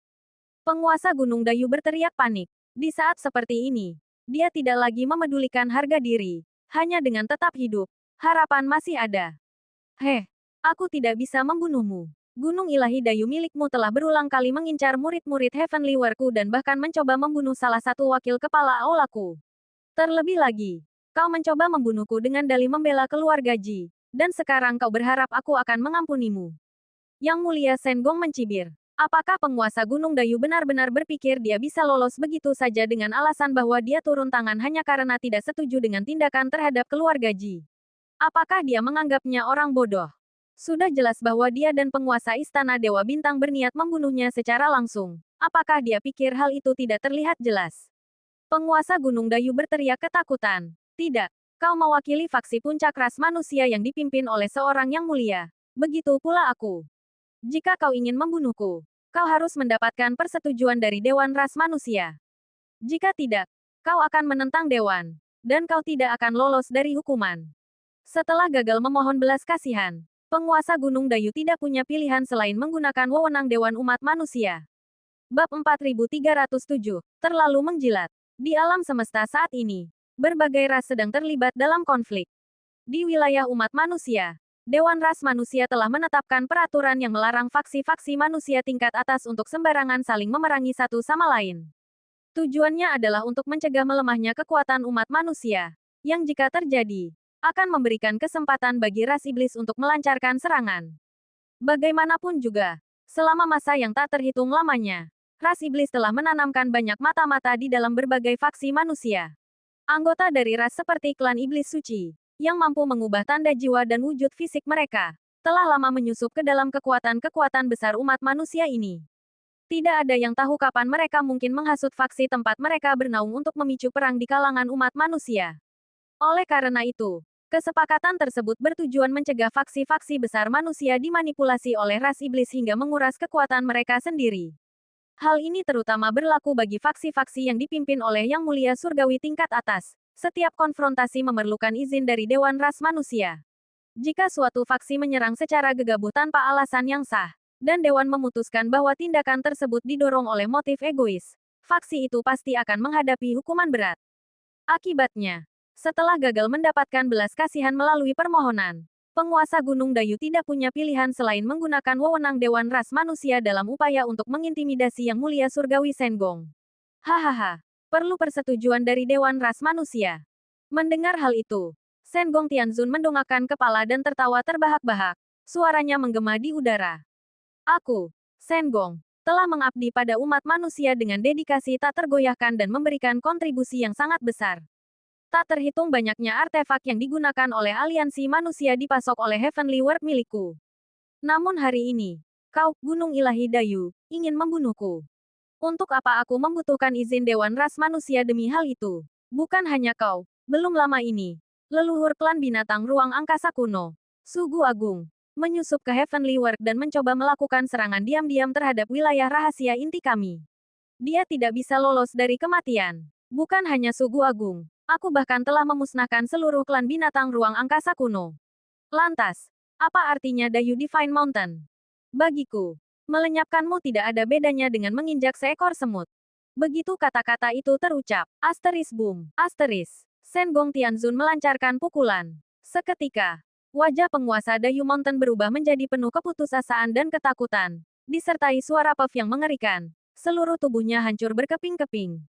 Penguasa Gunung Dayu berteriak panik. Di saat seperti ini, dia tidak lagi memedulikan harga diri. Hanya dengan tetap hidup, harapan masih ada. Heh, aku tidak bisa membunuhmu. Gunung Ilahi Dayu milikmu telah berulang kali mengincar murid-murid Heavenly Worku dan bahkan mencoba membunuh salah satu wakil kepala aulaku. Terlebih lagi, kau mencoba membunuhku dengan dalih membela keluarga Ji. Dan sekarang kau berharap aku akan mengampunimu. Yang Mulia Senggong mencibir. Apakah penguasa Gunung Dayu benar-benar berpikir dia bisa lolos begitu saja dengan alasan bahwa dia turun tangan hanya karena tidak setuju dengan tindakan terhadap keluarga Ji? Apakah dia menganggapnya orang bodoh? Sudah jelas bahwa dia dan penguasa Istana Dewa Bintang berniat membunuhnya secara langsung. Apakah dia pikir hal itu tidak terlihat jelas? Penguasa Gunung Dayu berteriak ketakutan. Tidak, kau mewakili faksi puncak ras manusia yang dipimpin oleh seorang yang mulia. Begitu pula aku. Jika kau ingin membunuhku, kau harus mendapatkan persetujuan dari Dewan Ras Manusia. Jika tidak, kau akan menentang Dewan, dan kau tidak akan lolos dari hukuman. Setelah gagal memohon belas kasihan, penguasa Gunung Dayu tidak punya pilihan selain menggunakan wewenang Dewan Umat Manusia. Bab 4307, terlalu menjilat. Di alam semesta saat ini, berbagai ras sedang terlibat dalam konflik. Di wilayah umat manusia, Dewan Ras Manusia telah menetapkan peraturan yang melarang faksi-faksi manusia tingkat atas untuk sembarangan saling memerangi satu sama lain. Tujuannya adalah untuk mencegah melemahnya kekuatan umat manusia, yang jika terjadi, akan memberikan kesempatan bagi ras iblis untuk melancarkan serangan. Bagaimanapun juga, selama masa yang tak terhitung lamanya, ras iblis telah menanamkan banyak mata-mata di dalam berbagai faksi manusia. Anggota dari ras seperti klan iblis suci, yang mampu mengubah tanda jiwa dan wujud fisik mereka, telah lama menyusup ke dalam kekuatan-kekuatan besar umat manusia ini. Tidak ada yang tahu kapan mereka mungkin menghasut faksi tempat mereka bernaung untuk memicu perang di kalangan umat manusia. Oleh karena itu, kesepakatan tersebut bertujuan mencegah faksi-faksi besar manusia dimanipulasi oleh ras iblis hingga menguras kekuatan mereka sendiri. Hal ini terutama berlaku bagi faksi-faksi yang dipimpin oleh Yang Mulia Surgawi tingkat atas. Setiap konfrontasi memerlukan izin dari Dewan Ras Manusia. Jika suatu faksi menyerang secara gegabah tanpa alasan yang sah, dan Dewan memutuskan bahwa tindakan tersebut didorong oleh motif egois, faksi itu pasti akan menghadapi hukuman berat. Akibatnya, setelah gagal mendapatkan belas kasihan melalui permohonan, penguasa Gunung Dayu tidak punya pilihan selain menggunakan wewenang Dewan Ras Manusia dalam upaya untuk mengintimidasi Yang Mulia Surgawi Senggong. Hahaha. Perlu persetujuan dari Dewan Ras Manusia. Mendengar hal itu, Senggong Tianzun mendongakkan kepala dan tertawa terbahak-bahak. Suaranya menggema di udara. Aku, Senggong, telah mengabdi pada umat manusia dengan dedikasi tak tergoyahkan dan memberikan kontribusi yang sangat besar. Tak terhitung banyaknya artefak yang digunakan oleh aliansi manusia dipasok oleh Heavenly World milikku. Namun hari ini, kau, Gunung Ilahi Dayu, ingin membunuhku. Untuk apa aku membutuhkan izin Dewan Ras Manusia demi hal itu? Bukan hanya kau, belum lama ini. Leluhur klan binatang ruang angkasa kuno, Sugu Agung, menyusup ke Heavenly World dan mencoba melakukan serangan diam-diam terhadap wilayah rahasia inti kami. Dia tidak bisa lolos dari kematian. Bukan hanya Sugu Agung, aku bahkan telah memusnahkan seluruh klan binatang ruang angkasa kuno. Lantas, apa artinya Dayu Divine Mountain? Bagiku, melenyapkanmu tidak ada bedanya dengan menginjak seekor semut. Begitu kata-kata itu terucap, asteris boom, asteris. Senggong Tianzun melancarkan pukulan. Seketika, wajah penguasa Dayu Mountain berubah menjadi penuh keputusasaan dan ketakutan, disertai suara puff yang mengerikan. Seluruh tubuhnya hancur berkeping-keping.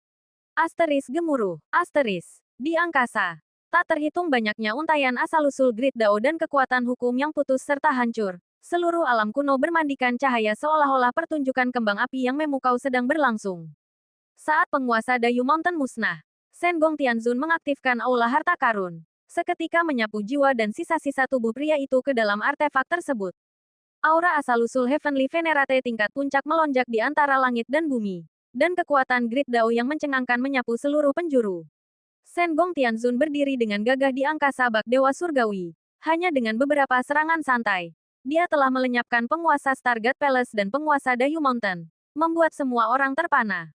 Asteris gemuruh, asteris. Di angkasa, tak terhitung banyaknya untayan asal-usul Grid Dao dan kekuatan hukum yang putus serta hancur. Seluruh alam kuno bermandikan cahaya seolah-olah pertunjukan kembang api yang memukau sedang berlangsung. Saat penguasa Dayu Mountain musnah, Senggong Tianzun mengaktifkan aula harta karun. Seketika menyapu jiwa dan sisa-sisa tubuh pria itu ke dalam artefak tersebut. Aura asal-usul Heavenly Venerate tingkat puncak melonjak di antara langit dan bumi. Dan kekuatan Grid Dao yang mencengangkan menyapu seluruh penjuru. Shen Gong Tianzun berdiri dengan gagah di angkasa bak Dewa Surgawi. Hanya dengan beberapa serangan santai, dia telah melenyapkan penguasa Stargate Palace dan penguasa Dayu Mountain, membuat semua orang terpana.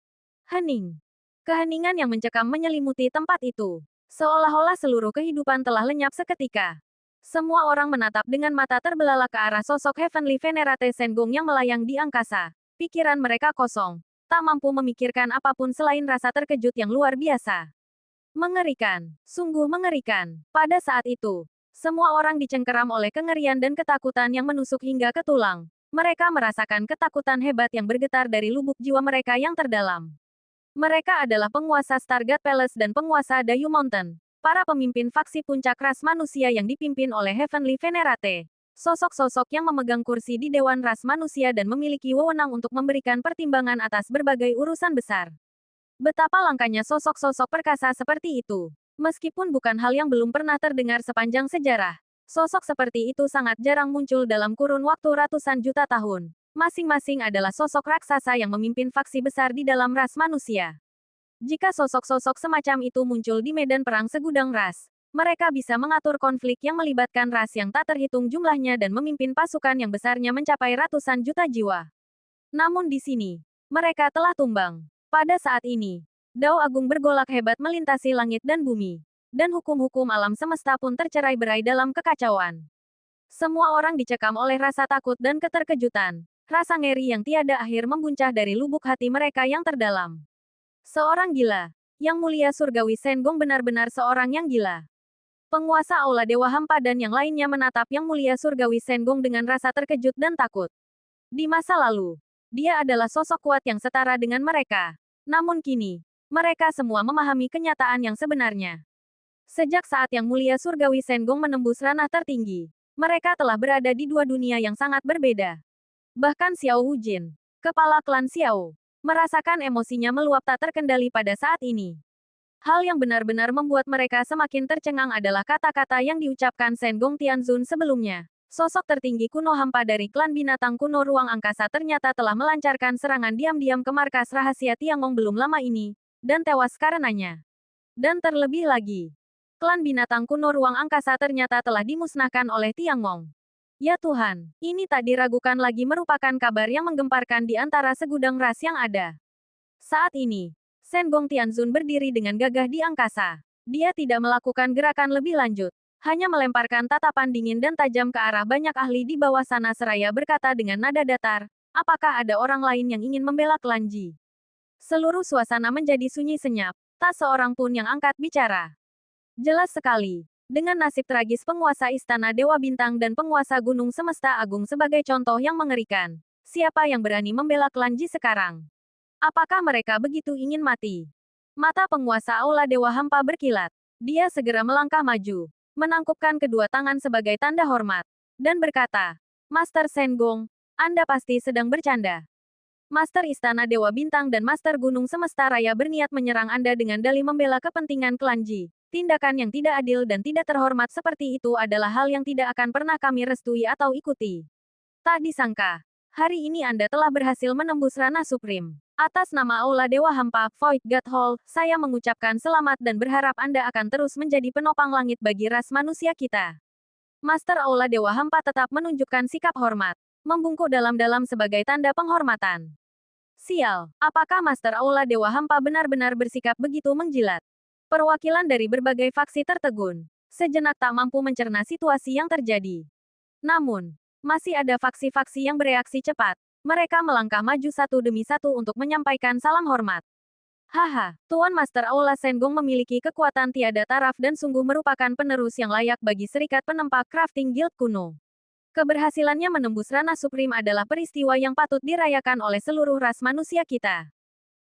Hening. Keheningan yang mencekam menyelimuti tempat itu. Seolah-olah seluruh kehidupan telah lenyap seketika. Semua orang menatap dengan mata terbelalak ke arah sosok Heavenly Venerate Shen Gong yang melayang di angkasa. Pikiran mereka kosong, tak mampu memikirkan apapun selain rasa terkejut yang luar biasa. Mengerikan, sungguh mengerikan. Pada saat itu, semua orang dicengkeram oleh kengerian dan ketakutan yang menusuk hingga ke tulang. Mereka merasakan ketakutan hebat yang bergetar dari lubuk jiwa mereka yang terdalam. Mereka adalah penguasa Stargate Palace dan penguasa Dayu Mountain, para pemimpin faksi puncak ras manusia yang dipimpin oleh Heavenly Venerate. Sosok-sosok yang memegang kursi di Dewan Ras Manusia dan memiliki wewenang untuk memberikan pertimbangan atas berbagai urusan besar. Betapa langkanya sosok-sosok perkasa seperti itu. Meskipun bukan hal yang belum pernah terdengar sepanjang sejarah, sosok seperti itu sangat jarang muncul dalam kurun waktu ratusan juta tahun. Masing-masing adalah sosok raksasa yang memimpin faksi besar di dalam ras manusia. Jika sosok-sosok semacam itu muncul di medan perang segudang ras, mereka bisa mengatur konflik yang melibatkan ras yang tak terhitung jumlahnya dan memimpin pasukan yang besarnya mencapai ratusan juta jiwa. Namun di sini, mereka telah tumbang. Pada saat ini, Dao Agung bergolak hebat melintasi langit dan bumi. Dan hukum-hukum alam semesta pun tercerai-berai dalam kekacauan. Semua orang dicekam oleh rasa takut dan keterkejutan. Rasa ngeri yang tiada akhir membuncah dari lubuk hati mereka yang terdalam. Seorang gila. Yang mulia surgawi Shen Gong benar-benar seorang yang gila. Penguasa Aula Dewa Hampa dan yang lainnya menatap yang mulia surgawi Shen Gong dengan rasa terkejut dan takut. Di masa lalu, dia adalah sosok kuat yang setara dengan mereka. Namun kini, mereka semua memahami kenyataan yang sebenarnya. Sejak saat yang mulia surgawi Shen Gong menembus ranah tertinggi, mereka telah berada di dua dunia yang sangat berbeda. Bahkan Xiao Wujin, kepala klan Xiao, merasakan emosinya meluap tak terkendali pada saat ini. Hal yang benar-benar membuat mereka semakin tercengang adalah kata-kata yang diucapkan Shen Gong Tianzun sebelumnya. Sosok tertinggi kuno hampa dari klan binatang kuno ruang angkasa ternyata telah melancarkan serangan diam-diam ke markas rahasia Tiangong belum lama ini, dan tewas karenanya. Dan terlebih lagi, klan binatang kuno ruang angkasa ternyata telah dimusnahkan oleh Tiangong. Ya Tuhan, ini tak diragukan lagi merupakan kabar yang menggemparkan di antara segudang ras yang ada. Saat ini, Shen Gong Tianzun berdiri dengan gagah di angkasa. Dia tidak melakukan gerakan lebih lanjut. Hanya melemparkan tatapan dingin dan tajam ke arah banyak ahli di bawah sana seraya berkata dengan nada datar, apakah ada orang lain yang ingin membela klan Ji? Seluruh suasana menjadi sunyi senyap, tak seorang pun yang angkat bicara. Jelas sekali, dengan nasib tragis penguasa Istana Dewa Bintang dan penguasa Gunung Semesta Agung sebagai contoh yang mengerikan, siapa yang berani membela klan Ji sekarang? Apakah mereka begitu ingin mati? Mata penguasa Aula Dewa Hampa berkilat. Dia segera melangkah maju, menangkupkan kedua tangan sebagai tanda hormat, dan berkata, Master Shen Gong, Anda pasti sedang bercanda. Master Istana Dewa Bintang dan Master Gunung Semesta Raya berniat menyerang Anda dengan dalih membela kepentingan klan Ji. Tindakan yang tidak adil dan tidak terhormat seperti itu adalah hal yang tidak akan pernah kami restui atau ikuti. Tak disangka, hari ini Anda telah berhasil menembus ranah Supreme. Atas nama Aula Dewa Hampa, Void God Hall, saya mengucapkan selamat dan berharap Anda akan terus menjadi penopang langit bagi ras manusia kita. Master Aula Dewa Hampa tetap menunjukkan sikap hormat, membungkuk dalam-dalam sebagai tanda penghormatan. Sial, apakah Master Aula Dewa Hampa benar-benar bersikap begitu menjilat? Perwakilan dari berbagai faksi tertegun, sejenak tak mampu mencerna situasi yang terjadi. Namun, masih ada faksi-faksi yang bereaksi cepat. Mereka melangkah maju satu demi satu untuk menyampaikan salam hormat. Haha, Tuan Master Aula Shen Gong memiliki kekuatan tiada taraf dan sungguh merupakan penerus yang layak bagi Serikat Penempa Crafting Guild kuno. Keberhasilannya menembus ranah Supreme adalah peristiwa yang patut dirayakan oleh seluruh ras manusia kita.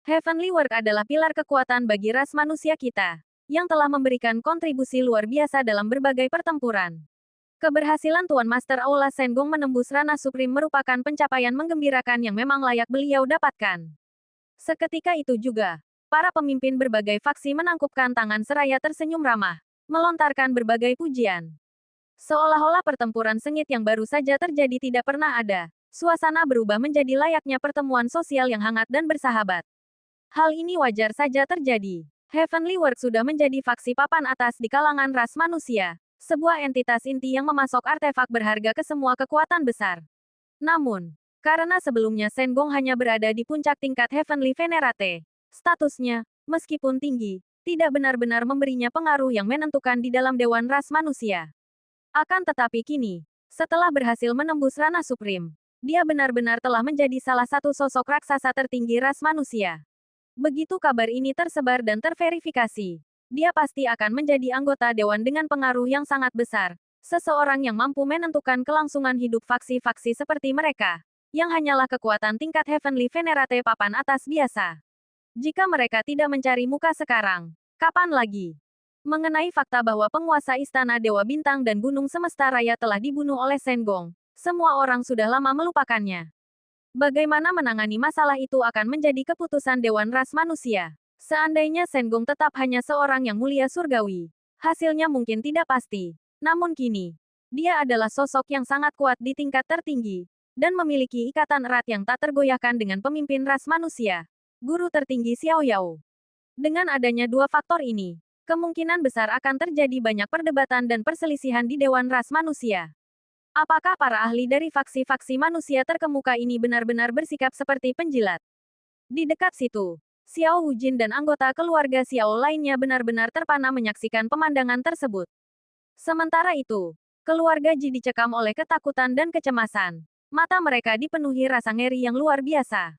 Heavenly Work adalah pilar kekuatan bagi ras manusia kita, yang telah memberikan kontribusi luar biasa dalam berbagai pertempuran. Keberhasilan Tuan Master Aula Shen Gong menembus ranah Supreme merupakan pencapaian menggembirakan yang memang layak beliau dapatkan. Seketika itu juga, para pemimpin berbagai faksi menangkupkan tangan seraya tersenyum ramah, melontarkan berbagai pujian. Seolah-olah pertempuran sengit yang baru saja terjadi tidak pernah ada, suasana berubah menjadi layaknya pertemuan sosial yang hangat dan bersahabat. Hal ini wajar saja terjadi. Heavenly Work sudah menjadi faksi papan atas di kalangan ras manusia. Sebuah entitas inti yang memasok artefak berharga ke semua kekuatan besar. Namun, karena sebelumnya Senggong hanya berada di puncak tingkat Heavenly Venerate, statusnya, meskipun tinggi, tidak benar-benar memberinya pengaruh yang menentukan di dalam Dewan Ras Manusia. Akan tetapi kini, setelah berhasil menembus ranah Supreme, dia benar-benar telah menjadi salah satu sosok raksasa tertinggi ras manusia. Begitu kabar ini tersebar dan terverifikasi, dia pasti akan menjadi anggota dewan dengan pengaruh yang sangat besar. Seseorang yang mampu menentukan kelangsungan hidup faksi-faksi seperti mereka, yang hanyalah kekuatan tingkat Heavenly Venerate papan atas biasa. Jika mereka tidak mencari muka sekarang, kapan lagi? Mengenai fakta bahwa penguasa Istana Dewa Bintang dan Gunung Semesta Raya telah dibunuh oleh Senggong, semua orang sudah lama melupakannya. Bagaimana menangani masalah itu akan menjadi keputusan Dewan Ras Manusia. Seandainya Senggong tetap hanya seorang yang mulia surgawi, hasilnya mungkin tidak pasti. Namun kini, dia adalah sosok yang sangat kuat di tingkat tertinggi, dan memiliki ikatan erat yang tak tergoyahkan dengan pemimpin ras manusia, guru tertinggi Xiao Yao. Dengan adanya dua faktor ini, kemungkinan besar akan terjadi banyak perdebatan dan perselisihan di Dewan Ras Manusia. Apakah para ahli dari faksi-faksi manusia terkemuka ini benar-benar bersikap seperti penjilat? Di dekat situ, Xiao Wujin dan anggota keluarga Xiao lainnya benar-benar terpana menyaksikan pemandangan tersebut. Sementara itu, keluarga Ji dicekam oleh ketakutan dan kecemasan. Mata mereka dipenuhi rasa ngeri yang luar biasa.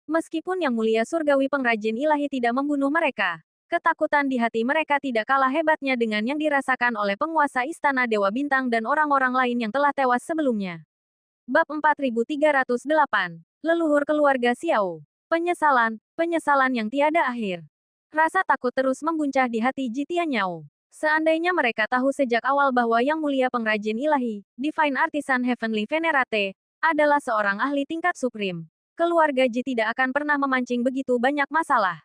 Meskipun Yang Mulia Surgawi Pengrajin Ilahi tidak membunuh mereka, ketakutan di hati mereka tidak kalah hebatnya dengan yang dirasakan oleh penguasa Istana Dewa Bintang dan orang-orang lain yang telah tewas sebelumnya. Bab 4308. Leluhur Keluarga Xiao. Penyesalan yang tiada akhir. Rasa takut terus membuncah di hati Ji Tianyao. Seandainya mereka tahu sejak awal bahwa Yang Mulia Pengrajin Ilahi, Divine Artisan Heavenly Venerate, adalah seorang ahli tingkat supreme, keluarga Ji tidak akan pernah memancing begitu banyak masalah.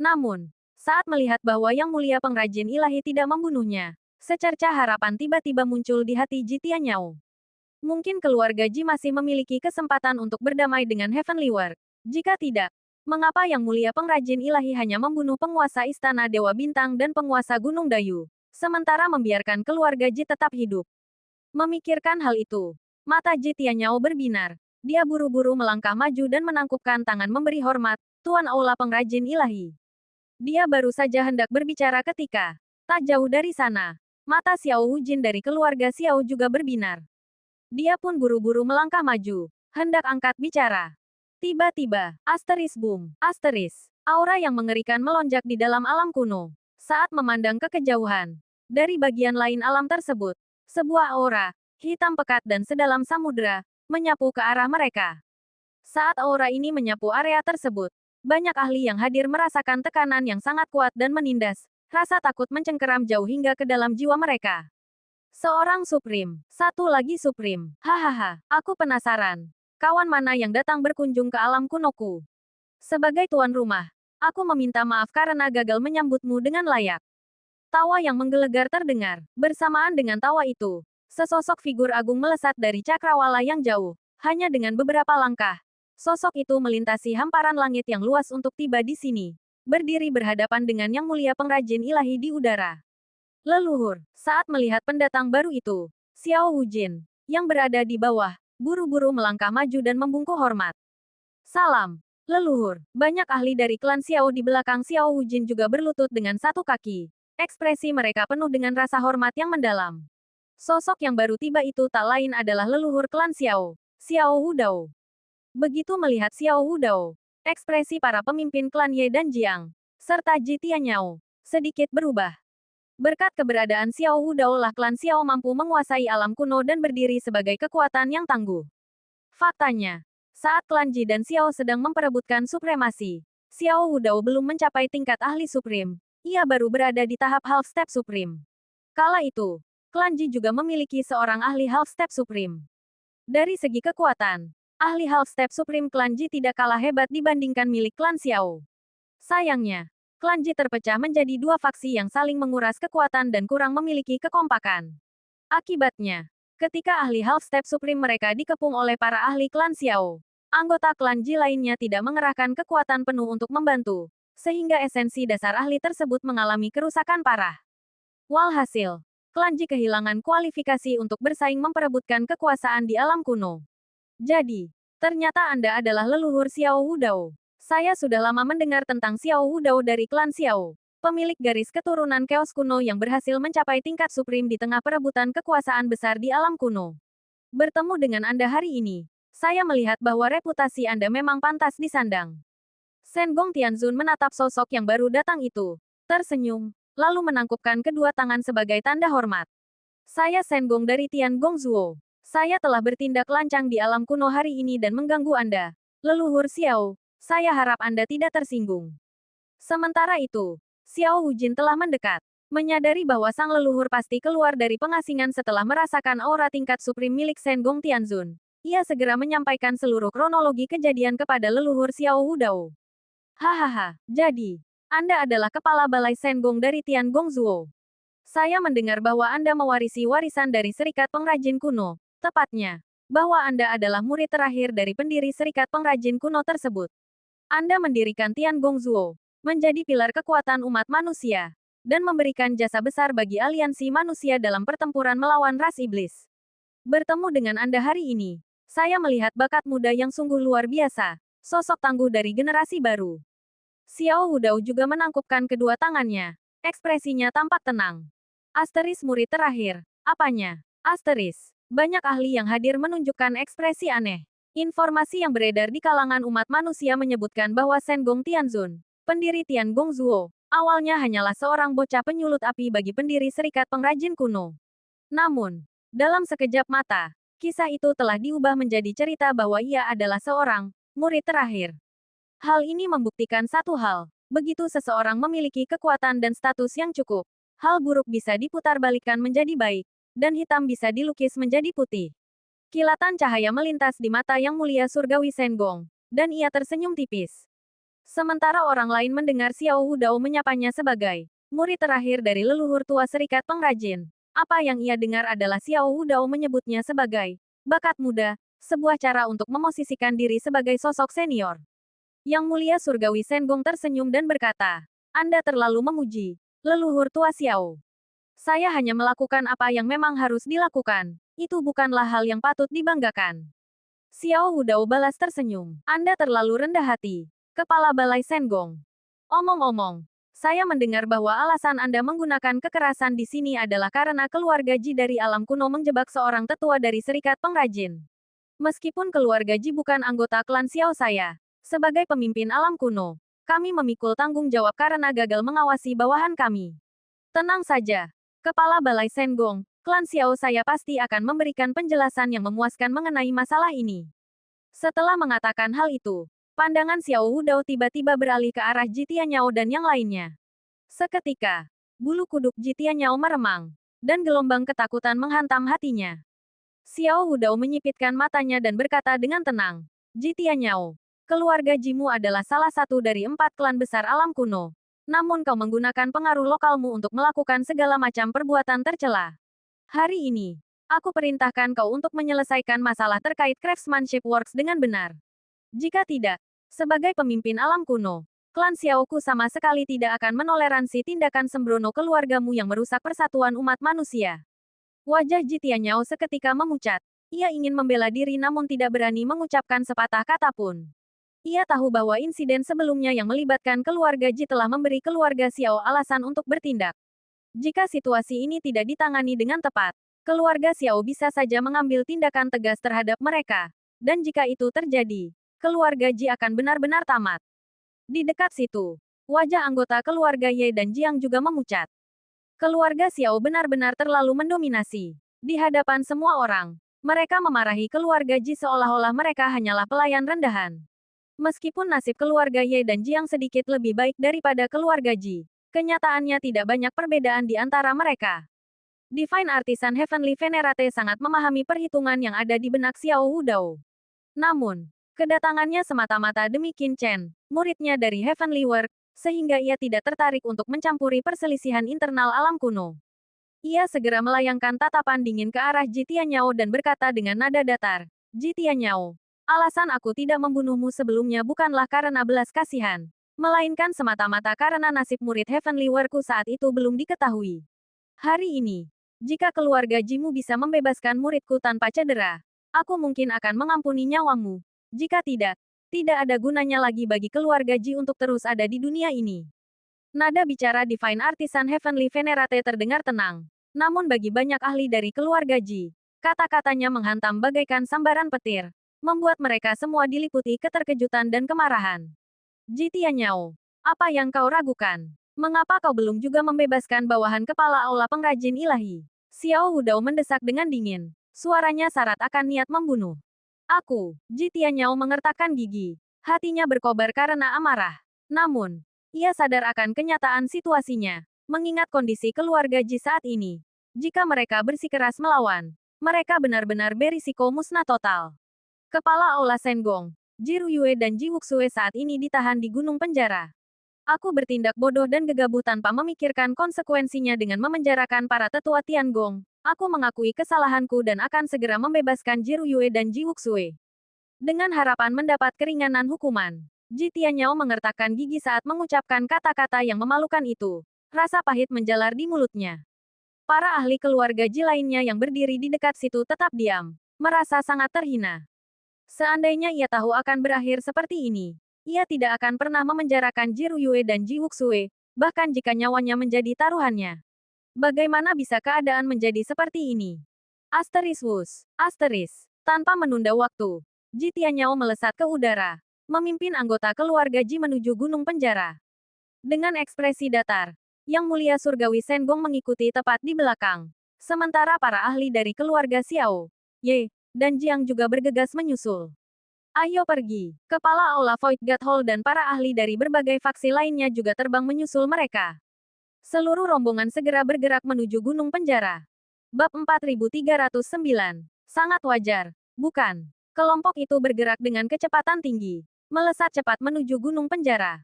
Namun, saat melihat bahwa Yang Mulia Pengrajin Ilahi tidak membunuhnya, secercah harapan tiba-tiba muncul di hati Ji Tianyao. Mungkin keluarga Ji masih memiliki kesempatan untuk berdamai dengan Heavenly Work. Jika tidak, mengapa Yang Mulia Pengrajin Ilahi hanya membunuh penguasa Istana Dewa Bintang dan penguasa Gunung Dayu, sementara membiarkan keluarga Ji tetap hidup? Memikirkan hal itu, mata Ji Tianyao berbinar. Dia buru-buru melangkah maju dan menangkupkan tangan memberi hormat, Tuan Aula Pengrajin Ilahi. Dia baru saja hendak berbicara ketika, tak jauh dari sana, mata Xiao Wujin dari keluarga Xiao juga berbinar. Dia pun buru-buru melangkah maju, hendak angkat bicara. Tiba-tiba, boom, aura yang mengerikan melonjak di dalam alam kuno. Saat memandang ke kejauhan, dari bagian lain alam tersebut, sebuah aura, hitam pekat dan sedalam samudera, menyapu ke arah mereka. Saat aura ini menyapu area tersebut, banyak ahli yang hadir merasakan tekanan yang sangat kuat dan menindas. Rasa takut mencengkeram jauh hingga ke dalam jiwa mereka. Seorang Supreme, satu lagi Supreme, hahaha, aku penasaran. Kawan mana yang datang berkunjung ke alam kunoku? Sebagai tuan rumah, aku meminta maaf karena gagal menyambutmu dengan layak. Tawa yang menggelegar terdengar. Bersamaan dengan tawa itu, sesosok figur agung melesat dari cakrawala yang jauh. Hanya dengan beberapa langkah, sosok itu melintasi hamparan langit yang luas untuk tiba di sini. Berdiri berhadapan dengan Yang Mulia Pengrajin Ilahi di udara. Leluhur, saat melihat pendatang baru itu, Xiao Wujin, yang berada di bawah, buru-buru melangkah maju dan membungkuk hormat. Salam, leluhur. Banyak ahli dari klan Xiao di belakang Xiao Wujin juga berlutut dengan satu kaki. Ekspresi mereka penuh dengan rasa hormat yang mendalam. Sosok yang baru tiba itu tak lain adalah leluhur klan Xiao, Xiao Wudao. Begitu melihat Xiao Wudao, ekspresi para pemimpin klan Ye dan Jiang, serta Ji Tianyao, sedikit berubah. Berkat keberadaan Xiao Wudao lah klan Xiao mampu menguasai alam kuno dan berdiri sebagai kekuatan yang tangguh. Faktanya, saat klan Ji dan Xiao sedang memperebutkan supremasi, Xiao Wudao belum mencapai tingkat ahli supreme. Ia baru berada di tahap half step supreme. Kala itu, klan Ji juga memiliki seorang ahli half step supreme. Dari segi kekuatan, ahli half step supreme klan Ji tidak kalah hebat dibandingkan milik klan Xiao. Sayangnya, klan Ji terpecah menjadi dua faksi yang saling menguras kekuatan dan kurang memiliki kekompakan. Akibatnya, ketika ahli half step supreme mereka dikepung oleh para ahli klan Xiao, anggota klan Ji lainnya tidak mengerahkan kekuatan penuh untuk membantu. sehingga esensi dasar ahli tersebut mengalami kerusakan parah. Walhasil, klan Ji kehilangan kualifikasi untuk bersaing memperebutkan kekuasaan di alam kuno. Jadi, ternyata Anda adalah leluhur Xiao Wudao. Saya sudah lama mendengar tentang Xiao Wudao dari klan Xiao, pemilik garis keturunan Chaos kuno yang berhasil mencapai tingkat supreme di tengah perebutan kekuasaan besar di alam kuno. Bertemu dengan Anda hari ini, saya melihat bahwa reputasi Anda memang pantas disandang. Sengong Tianzun menatap sosok yang baru datang itu, tersenyum, lalu menangkupkan kedua tangan sebagai tanda hormat. Saya Sengong dari Tiangong Zuo. Saya telah bertindak lancang di alam kuno hari ini dan mengganggu Anda, leluhur Xiao. Saya harap Anda tidak tersinggung. Sementara itu, Xiao Wujin telah mendekat. Menyadari bahwa sang leluhur pasti keluar dari pengasingan setelah merasakan aura tingkat supreme milik Sengong Tianzun. Ia segera menyampaikan seluruh kronologi kejadian kepada leluhur Xiao Wudao. Hahaha, jadi, Anda adalah kepala balai Sengong dari Tiangong Zuo. Saya mendengar bahwa Anda mewarisi warisan dari Serikat Pengrajin Kuno, tepatnya, bahwa Anda adalah murid terakhir dari pendiri Serikat Pengrajin Kuno tersebut. Anda mendirikan Tiangong Zuo, menjadi pilar kekuatan umat manusia, dan memberikan jasa besar bagi aliansi manusia dalam pertempuran melawan ras iblis. Bertemu dengan Anda hari ini, saya melihat bakat muda yang sungguh luar biasa, sosok tangguh dari generasi baru. Xiao Wudao juga menangkupkan kedua tangannya, ekspresinya tampak tenang. Asteris murid terakhir, apanya? Asteris. Banyak ahli yang hadir menunjukkan ekspresi aneh. Informasi yang beredar di kalangan umat manusia menyebutkan bahwa Sengong Tianzun, pendiri Tiangong Zuo, awalnya hanyalah seorang bocah penyulut api bagi pendiri Serikat Pengrajin Kuno. Namun, dalam sekejap mata, kisah itu telah diubah menjadi cerita bahwa ia adalah seorang murid terakhir. Hal ini membuktikan satu hal, begitu seseorang memiliki kekuatan dan status yang cukup, hal buruk bisa diputarbalikkan menjadi baik, dan hitam bisa dilukis menjadi putih. Kilatan cahaya melintas di mata yang mulia surgawi Sengong, dan ia tersenyum tipis. Sementara orang lain mendengar Xiao Wudao menyapanya sebagai murid terakhir dari leluhur tua Serikat Pengrajin. Apa yang ia dengar adalah Xiao Wudao menyebutnya sebagai bakat muda, sebuah cara untuk memosisikan diri sebagai sosok senior. Yang mulia surgawi Sengong tersenyum dan berkata, Anda terlalu memuji, leluhur tua Xiao. Saya hanya melakukan apa yang memang harus dilakukan. Itu bukanlah hal yang patut dibanggakan. Xiao Wudao balas tersenyum. Anda terlalu rendah hati. Kepala Balai Sengong. Omong-omong, saya mendengar bahwa alasan Anda menggunakan kekerasan di sini adalah karena keluarga Ji dari alam kuno menjebak seorang tetua dari Serikat Pengrajin. Meskipun keluarga Ji bukan anggota klan Xiao saya, sebagai pemimpin alam kuno, kami memikul tanggung jawab karena gagal mengawasi bawahan kami. Tenang saja. Kepala Balai Sengong, klan Xiao saya pasti akan memberikan penjelasan yang memuaskan mengenai masalah ini. Setelah mengatakan hal itu, pandangan Xiao Wudao tiba-tiba beralih ke arah Ji Tianyao dan yang lainnya. Seketika, bulu kuduk Ji Tianyao meremang, dan gelombang ketakutan menghantam hatinya. Xiao Wudao menyipitkan matanya dan berkata dengan tenang, Ji Tianyao, keluarga Jimu adalah salah satu dari 4 klan besar alam kuno. Namun kau menggunakan pengaruh lokalmu untuk melakukan segala macam perbuatan tercela. Hari ini, aku perintahkan kau untuk menyelesaikan masalah terkait craftsmanship works dengan benar. Jika tidak, sebagai pemimpin alam kuno, klan Xiaoku sama sekali tidak akan menoleransi tindakan sembrono keluargamu yang merusak persatuan umat manusia. Wajah Ji Tianyao seketika memucat. Ia ingin membela diri namun tidak berani mengucapkan sepatah kata pun. Ia tahu bahwa insiden sebelumnya yang melibatkan keluarga Ji telah memberi keluarga Xiao alasan untuk bertindak. Jika situasi ini tidak ditangani dengan tepat, keluarga Xiao bisa saja mengambil tindakan tegas terhadap mereka. Dan jika itu terjadi, keluarga Ji akan benar-benar tamat. Di dekat situ, wajah anggota keluarga Ye dan Jiang juga memucat. Keluarga Xiao benar-benar terlalu mendominasi. Di hadapan semua orang, mereka memarahi keluarga Ji seolah-olah mereka hanyalah pelayan rendahan. Meskipun nasib keluarga Ye dan Jiang sedikit lebih baik daripada keluarga Ji, kenyataannya tidak banyak perbedaan di antara mereka. Divine Artisan Heavenly Venerate sangat memahami perhitungan yang ada di benak Xiao Wudao. Namun, kedatangannya semata-mata demi Qin Chen, muridnya dari Heavenly Work, sehingga ia tidak tertarik untuk mencampuri perselisihan internal alam kuno. Ia segera melayangkan tatapan dingin ke arah Ji Tianyao dan berkata dengan nada datar, Ji Tianyao, alasan aku tidak membunuhmu sebelumnya bukanlah karena belas kasihan. Melainkan semata-mata karena nasib murid Heavenly Warku saat itu belum diketahui. Hari ini, jika keluarga Jimu bisa membebaskan muridku tanpa cedera, aku mungkin akan mengampuni nyawamu. Jika tidak, tidak ada gunanya lagi bagi keluarga Ji untuk terus ada di dunia ini. Nada bicara Divine Artisan Heavenly Venerate terdengar tenang. Namun bagi banyak ahli dari keluarga Ji, kata-katanya menghantam bagaikan sambaran petir, membuat mereka semua diliputi keterkejutan dan kemarahan. Ji Tianyao, apa yang kau ragukan? Mengapa kau belum juga membebaskan bawahan kepala aula pengrajin ilahi? Xiao Wudao mendesak dengan dingin. Suaranya syarat akan niat membunuh. Aku, Ji Tianyao mengertakkan gigi. Hatinya berkobar karena amarah. Namun, ia sadar akan kenyataan situasinya, mengingat kondisi keluarga Ji saat ini. Jika mereka bersikeras melawan, mereka benar-benar berisiko musnah total. Kepala Aula Senggong, Ji Ruyue dan Ji Wuxue saat ini ditahan di gunung penjara. Aku bertindak bodoh dan gegabah tanpa memikirkan konsekuensinya dengan memenjarakan para tetua Tiangong. Aku mengakui kesalahanku dan akan segera membebaskan Ji Ruyue dan Ji Wuxue. Dengan harapan mendapat keringanan hukuman. Ji Tianyao mengertakkan gigi saat mengucapkan kata-kata yang memalukan itu. Rasa pahit menjalar di mulutnya. Para ahli keluarga Ji lainnya yang berdiri di dekat situ tetap diam, merasa sangat terhina. Seandainya ia tahu akan berakhir seperti ini, ia tidak akan pernah memenjarakan Ji Ruyue dan Ji Wuxue, bahkan jika nyawanya menjadi taruhannya. Bagaimana bisa keadaan menjadi seperti ini? Asteris wus, asteris. Tanpa menunda waktu, Ji Tianyao melesat ke udara, memimpin anggota keluarga Ji menuju gunung penjara. Dengan ekspresi datar, Yang Mulia Surgawi Senggong mengikuti tepat di belakang. Sementara para ahli dari keluarga Xiao, Ye, dan Jiang juga bergegas menyusul. Ayo pergi. Kepala Aula Void God Hall dan para ahli dari berbagai faksi lainnya juga terbang menyusul mereka. Seluruh rombongan segera bergerak menuju gunung penjara. Bab 4309. Sangat wajar, bukan? Kelompok itu bergerak dengan kecepatan tinggi, melesat cepat menuju gunung penjara.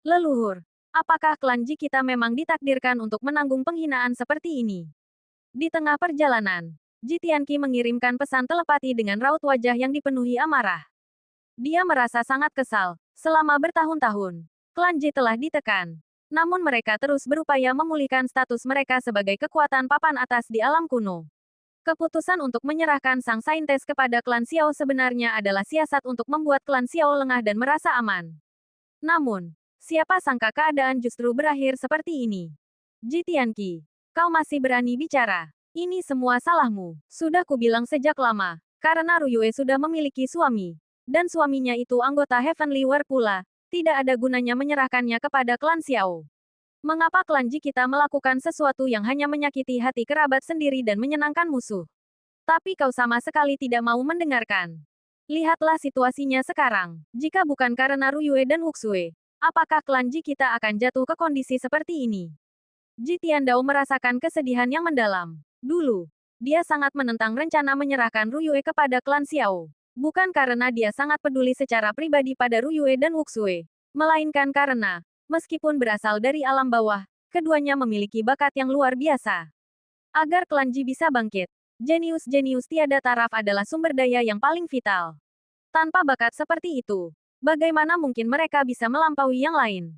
Leluhur, apakah klan Ji kita memang ditakdirkan untuk menanggung penghinaan seperti ini? Di tengah perjalanan, Ji Tianqi mengirimkan pesan telepati dengan raut wajah yang dipenuhi amarah. Dia merasa sangat kesal. Selama bertahun-tahun, klan Ji telah ditekan. Namun mereka terus berupaya memulihkan status mereka sebagai kekuatan papan atas di alam kuno. Keputusan untuk menyerahkan sang saintes kepada klan Xiao sebenarnya adalah siasat untuk membuat klan Xiao lengah dan merasa aman. Namun, siapa sangka keadaan justru berakhir seperti ini. Ji Tianqi, kau masih berani bicara. Ini semua salahmu. Sudah kubilang sejak lama, karena Ruyue sudah memiliki suami. Dan suaminya itu anggota Heavenly War pula, tidak ada gunanya menyerahkannya kepada klan Xiao. Mengapa klan Ji kita melakukan sesuatu yang hanya menyakiti hati kerabat sendiri dan menyenangkan musuh? Tapi kau sama sekali tidak mau mendengarkan. Lihatlah situasinya sekarang. Jika bukan karena Ruyue dan Wuxue, apakah klan Ji kita akan jatuh ke kondisi seperti ini? Ji Tiandao merasakan kesedihan yang mendalam. Dulu, dia sangat menentang rencana menyerahkan Ruyue kepada klan Xiao. Bukan karena dia sangat peduli secara pribadi pada Ruyue dan Wuxue, melainkan karena, meskipun berasal dari alam bawah, keduanya memiliki bakat yang luar biasa. Agar klan Ji bisa bangkit, jenius-jenius tiada taraf adalah sumber daya yang paling vital. Tanpa bakat seperti itu, bagaimana mungkin mereka bisa melampaui yang lain?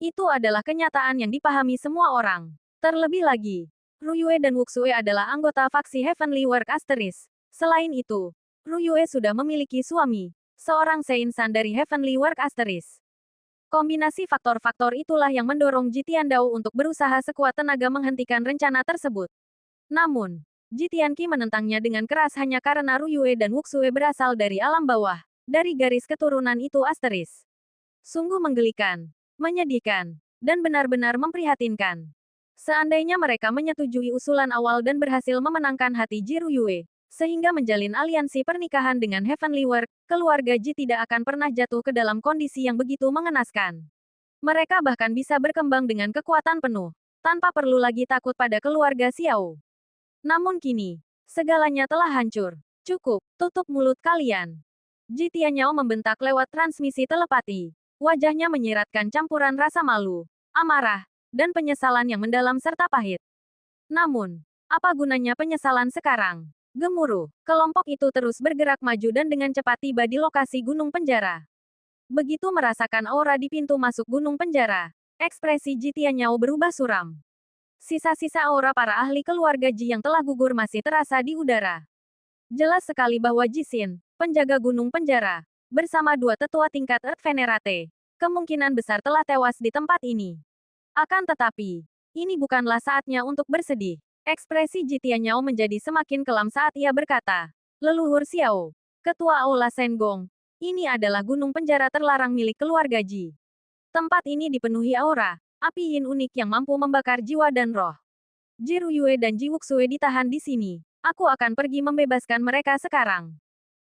Itu adalah kenyataan yang dipahami semua orang. Terlebih lagi, Ruyue dan Wuxue adalah anggota faksi Heavenly Work Asteris. Selain itu, Ruyue sudah memiliki suami, seorang Seinsan dari Heavenly Work Asteris. Kombinasi faktor-faktor itulah yang mendorong Ji Tiandao untuk berusaha sekuat tenaga menghentikan rencana tersebut. Namun, Ji Tianqi menentangnya dengan keras hanya karena Ruyue dan Wuxue berasal dari alam bawah, dari garis keturunan itu Asteris. Sungguh menggelikan, menyedihkan, dan benar-benar memprihatinkan. Seandainya mereka menyetujui usulan awal dan berhasil memenangkan hati Ji Ruyue, sehingga menjalin aliansi pernikahan dengan Heavenly Work, keluarga Ji tidak akan pernah jatuh ke dalam kondisi yang begitu mengenaskan. Mereka bahkan bisa berkembang dengan kekuatan penuh, tanpa perlu lagi takut pada keluarga Xiao. Namun kini, segalanya telah hancur. Cukup, tutup mulut kalian. Ji Tianyao membentak lewat transmisi telepati. Wajahnya menyiratkan campuran rasa malu, amarah, dan penyesalan yang mendalam serta pahit. Namun, apa gunanya penyesalan sekarang? Gemuruh, kelompok itu terus bergerak maju dan dengan cepat tiba di lokasi gunung penjara. Begitu merasakan aura di pintu masuk gunung penjara, ekspresi Ji Tianyao berubah suram. Sisa-sisa aura para ahli keluarga Ji yang telah gugur masih terasa di udara. Jelas sekali bahwa Jixin, penjaga gunung penjara, bersama dua tetua tingkat Earth Venerate, kemungkinan besar telah tewas di tempat ini. Akan tetapi, ini bukanlah saatnya untuk bersedih. Ekspresi Ji Tianyao menjadi semakin kelam saat ia berkata, "Leluhur Xiao, Ketua Aula Senggong, ini adalah gunung penjara terlarang milik keluarga Ji. Tempat ini dipenuhi aura, api yin unik yang mampu membakar jiwa dan roh. Ji Ruyue dan Ji Wuxue ditahan di sini. Aku akan pergi membebaskan mereka sekarang."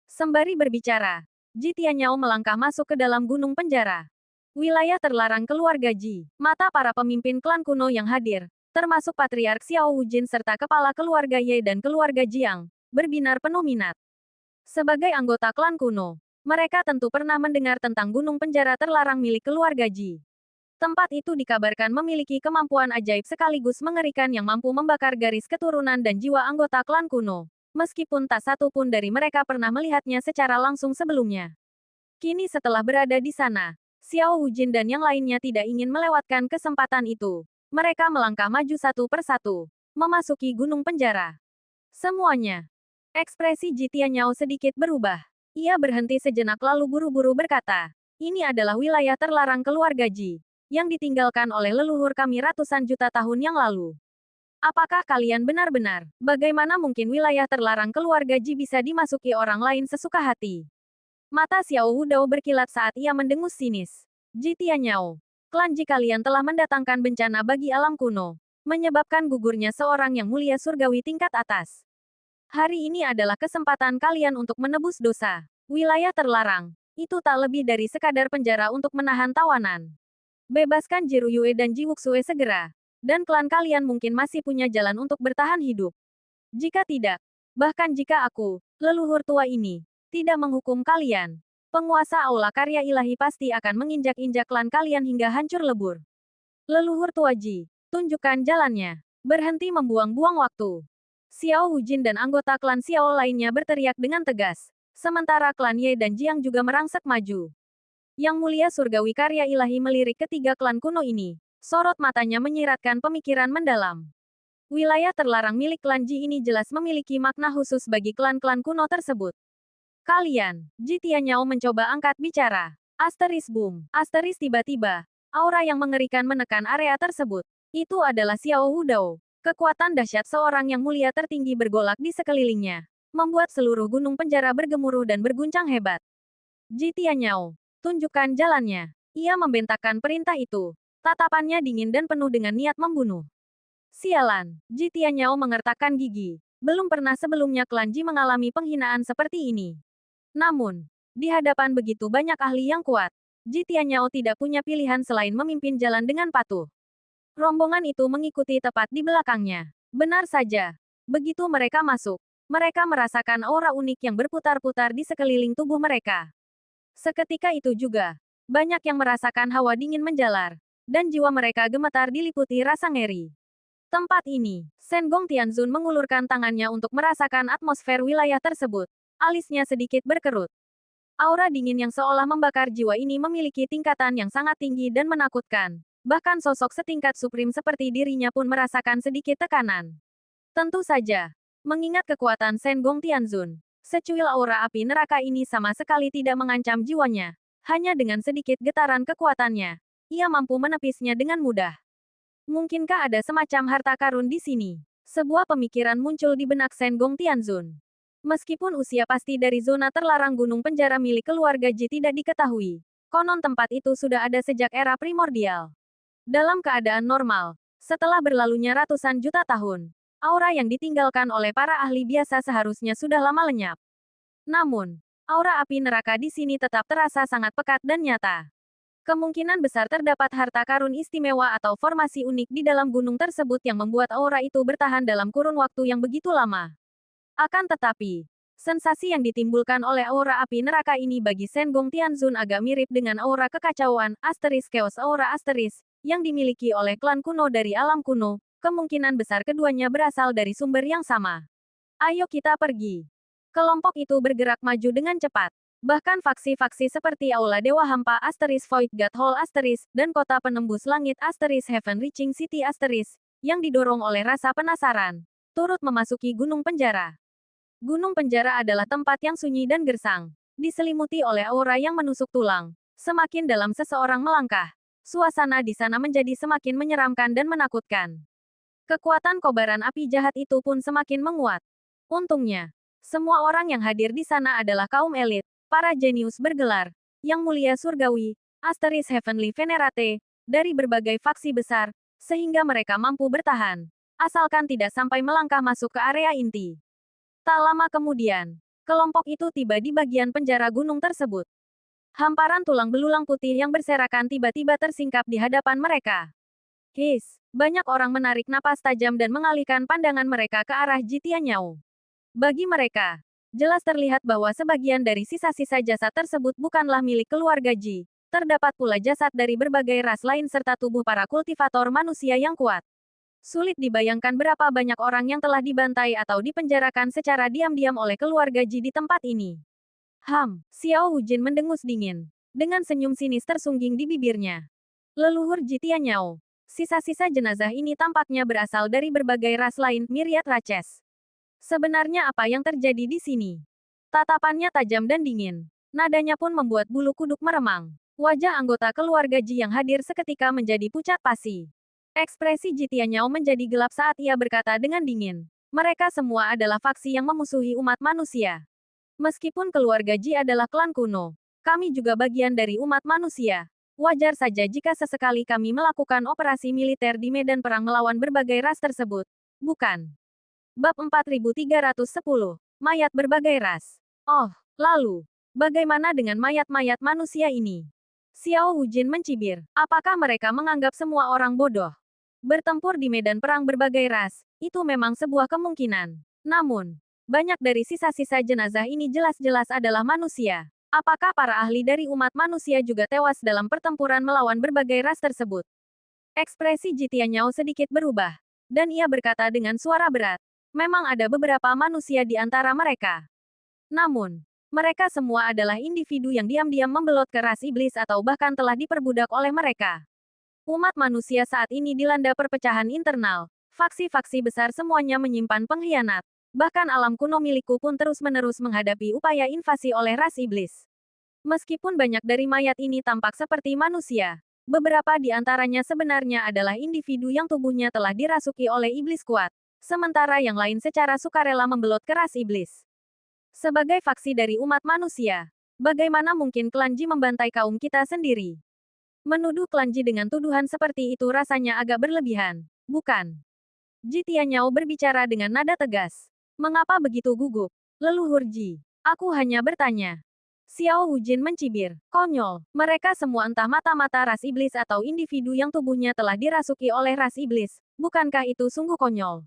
Sembari berbicara, Ji Tianyao melangkah masuk ke dalam gunung penjara. Wilayah terlarang keluarga Ji. Mata para pemimpin klan kuno yang hadir, termasuk Patriark Xiao Wujin serta kepala keluarga Ye dan keluarga Jiang, berbinar penuh minat. Sebagai anggota klan kuno, mereka tentu pernah mendengar tentang gunung penjara terlarang milik keluarga Ji. Tempat itu dikabarkan memiliki kemampuan ajaib sekaligus mengerikan yang mampu membakar garis keturunan dan jiwa anggota klan kuno, meskipun tak satu pun dari mereka pernah melihatnya secara langsung sebelumnya. Kini setelah berada di sana, Xiao Wujin dan yang lainnya tidak ingin melewatkan kesempatan itu. Mereka melangkah maju satu persatu, memasuki gunung penjara. Semuanya. Ekspresi Ji Tianyao sedikit berubah. Ia berhenti sejenak lalu buru-buru berkata, "Ini adalah wilayah terlarang keluarga Ji, yang ditinggalkan oleh leluhur kami ratusan juta tahun yang lalu. Apakah kalian benar-benar, bagaimana mungkin wilayah terlarang keluarga Ji bisa dimasuki orang lain sesuka hati?" Mata Xiao Wudao berkilat saat ia mendengus sinis. "Ji Tianyao, klan Ji kalian telah mendatangkan bencana bagi alam kuno, menyebabkan gugurnya seorang yang mulia surgawi tingkat atas. Hari ini adalah kesempatan kalian untuk menebus dosa. Wilayah terlarang, itu tak lebih dari sekadar penjara untuk menahan tawanan. Bebaskan Ji Ruyue dan Ji Wuxue segera, dan klan kalian mungkin masih punya jalan untuk bertahan hidup. Jika tidak, bahkan jika aku, leluhur tua ini, tidak menghukum kalian, penguasa Aula Karya Ilahi pasti akan menginjak-injak klan kalian hingga hancur lebur. Leluhur tua Ji, tunjukkan jalannya. Berhenti membuang-buang waktu." Xiao Wujin dan anggota klan Xiao lainnya berteriak dengan tegas, sementara klan Ye dan Jiang juga merangsek maju. Yang mulia surgawi karya ilahi melirik ketiga klan kuno ini, sorot matanya menyiratkan pemikiran mendalam. Wilayah terlarang milik klan Ji ini jelas memiliki makna khusus bagi klan-klan kuno tersebut. "Kalian," Ji Tianyao mencoba angkat bicara. Asteris boom. Asteris tiba-tiba, aura yang mengerikan menekan area tersebut. Itu adalah Xiao Wudao. Kekuatan dahsyat seorang yang mulia tertinggi bergolak di sekelilingnya, membuat seluruh gunung penjara bergemuruh dan berguncang hebat. "Ji Tianyao, tunjukkan jalannya." Ia membentakkan perintah itu. Tatapannya dingin dan penuh dengan niat membunuh. Sialan, Ji Tianyao mengertakkan gigi. Belum pernah sebelumnya klan Ji mengalami penghinaan seperti ini. Namun, di hadapan begitu banyak ahli yang kuat, Ji Tianyao tidak punya pilihan selain memimpin jalan dengan patuh. Rombongan itu mengikuti tepat di belakangnya. Benar saja. Begitu mereka masuk, mereka merasakan aura unik yang berputar-putar di sekeliling tubuh mereka. Seketika itu juga, banyak yang merasakan hawa dingin menjalar, dan jiwa mereka gemetar diliputi rasa ngeri. Tempat ini, Senggong Tianzun mengulurkan tangannya untuk merasakan atmosfer wilayah tersebut. Alisnya sedikit berkerut. Aura dingin yang seolah membakar jiwa ini memiliki tingkatan yang sangat tinggi dan menakutkan. Bahkan sosok setingkat suprim seperti dirinya pun merasakan sedikit tekanan. Tentu saja, mengingat kekuatan Senggong Tianzun, secuil aura api neraka ini sama sekali tidak mengancam jiwanya. Hanya dengan sedikit getaran kekuatannya, ia mampu menepisnya dengan mudah. Mungkinkah ada semacam harta karun di sini? Sebuah pemikiran muncul di benak Senggong Tianzun. Meskipun usia pasti dari zona terlarang gunung penjara milik keluarga Ji tidak diketahui, konon tempat itu sudah ada sejak era primordial. Dalam keadaan normal, setelah berlalunya ratusan juta tahun, aura yang ditinggalkan oleh para ahli biasa seharusnya sudah lama lenyap. Namun, aura api neraka di sini tetap terasa sangat pekat dan nyata. Kemungkinan besar terdapat harta karun istimewa atau formasi unik di dalam gunung tersebut yang membuat aura itu bertahan dalam kurun waktu yang begitu lama. Akan tetapi, sensasi yang ditimbulkan oleh aura api neraka ini bagi Senggong Tianzun agak mirip dengan aura kekacauan, asteris chaos aura asteris, yang dimiliki oleh klan kuno dari alam kuno. Kemungkinan besar keduanya berasal dari sumber yang sama. "Ayo kita pergi." Kelompok itu bergerak maju dengan cepat. Bahkan faksi-faksi seperti Aula Dewa Hampa Void God Hall dan Kota Penembus Langit Heaven Reaching City yang didorong oleh rasa penasaran, turut memasuki gunung penjara. Gunung penjara adalah tempat yang sunyi dan gersang, diselimuti oleh aura yang menusuk tulang. Semakin dalam seseorang melangkah, suasana di sana menjadi semakin menyeramkan dan menakutkan. Kekuatan kobaran api jahat itu pun semakin menguat. Untungnya, semua orang yang hadir di sana adalah kaum elit, para jenius bergelar, yang mulia surgawi, Heavenly Venerate, dari berbagai faksi besar, sehingga mereka mampu bertahan, asalkan tidak sampai melangkah masuk ke area inti. Tak lama kemudian, kelompok itu tiba di bagian penjara gunung tersebut. Hamparan tulang belulang putih yang berserakan tiba-tiba tersingkap di hadapan mereka. Banyak orang menarik napas tajam dan mengalihkan pandangan mereka ke arah Jitianyao. Bagi mereka, jelas terlihat bahwa sebagian dari sisa-sisa jasad tersebut bukanlah milik keluarga Ji. Terdapat pula jasad dari berbagai ras lain serta tubuh para kultivator manusia yang kuat. Sulit dibayangkan berapa banyak orang yang telah dibantai atau dipenjarakan secara diam-diam oleh keluarga Ji di tempat ini. Xiao Wujin mendengus dingin, dengan senyum sinis tersungging di bibirnya. Leluhur Jitianyao. Sisa-sisa jenazah ini tampaknya berasal dari berbagai ras lain, Myriad Races. Sebenarnya apa yang terjadi di sini? Tatapannya tajam dan dingin. Nadanya pun membuat bulu kuduk meremang. Wajah anggota keluarga Ji yang hadir seketika menjadi pucat pasi. Ekspresi Jitianyao menjadi gelap saat ia berkata dengan dingin. Mereka semua adalah faksi yang memusuhi umat manusia. Meskipun keluarga Ji adalah klan kuno, kami juga bagian dari umat manusia. Wajar saja jika sesekali kami melakukan operasi militer di medan perang melawan berbagai ras tersebut. Bukan? Bab 4310. Mayat berbagai ras. Oh, lalu, bagaimana dengan mayat-mayat manusia ini? Xiao Wujin mencibir. Apakah mereka menganggap semua orang bodoh? Bertempur di medan perang berbagai ras, itu memang sebuah kemungkinan. Namun, banyak dari sisa-sisa jenazah ini jelas-jelas adalah manusia. Apakah para ahli dari umat manusia juga tewas dalam pertempuran melawan berbagai ras tersebut? Ekspresi Jitianyao sedikit berubah, dan ia berkata dengan suara berat. Memang ada beberapa manusia di antara mereka. Namun, mereka semua adalah individu yang diam-diam membelot ke ras iblis atau bahkan telah diperbudak oleh mereka. Umat manusia saat ini dilanda perpecahan internal. Faksi-faksi besar semuanya menyimpan pengkhianat. Bahkan alam kuno milikku pun terus-menerus menghadapi upaya invasi oleh ras iblis. Meskipun banyak dari mayat ini tampak seperti manusia, beberapa di antaranya sebenarnya adalah individu yang tubuhnya telah dirasuki oleh iblis kuat. Sementara yang lain secara sukarela membelot ke ras iblis. Sebagai faksi dari umat manusia, bagaimana mungkin klan Ji membantai kaum kita sendiri? Menuduh klan Ji dengan tuduhan seperti itu rasanya agak berlebihan, bukan? Jitianyao berbicara dengan nada tegas. Mengapa begitu gugup? Leluhur Ji, aku hanya bertanya. Xiao Wujin mencibir. Konyol, mereka semua entah mata-mata ras iblis atau individu yang tubuhnya telah dirasuki oleh ras iblis. Bukankah itu sungguh konyol?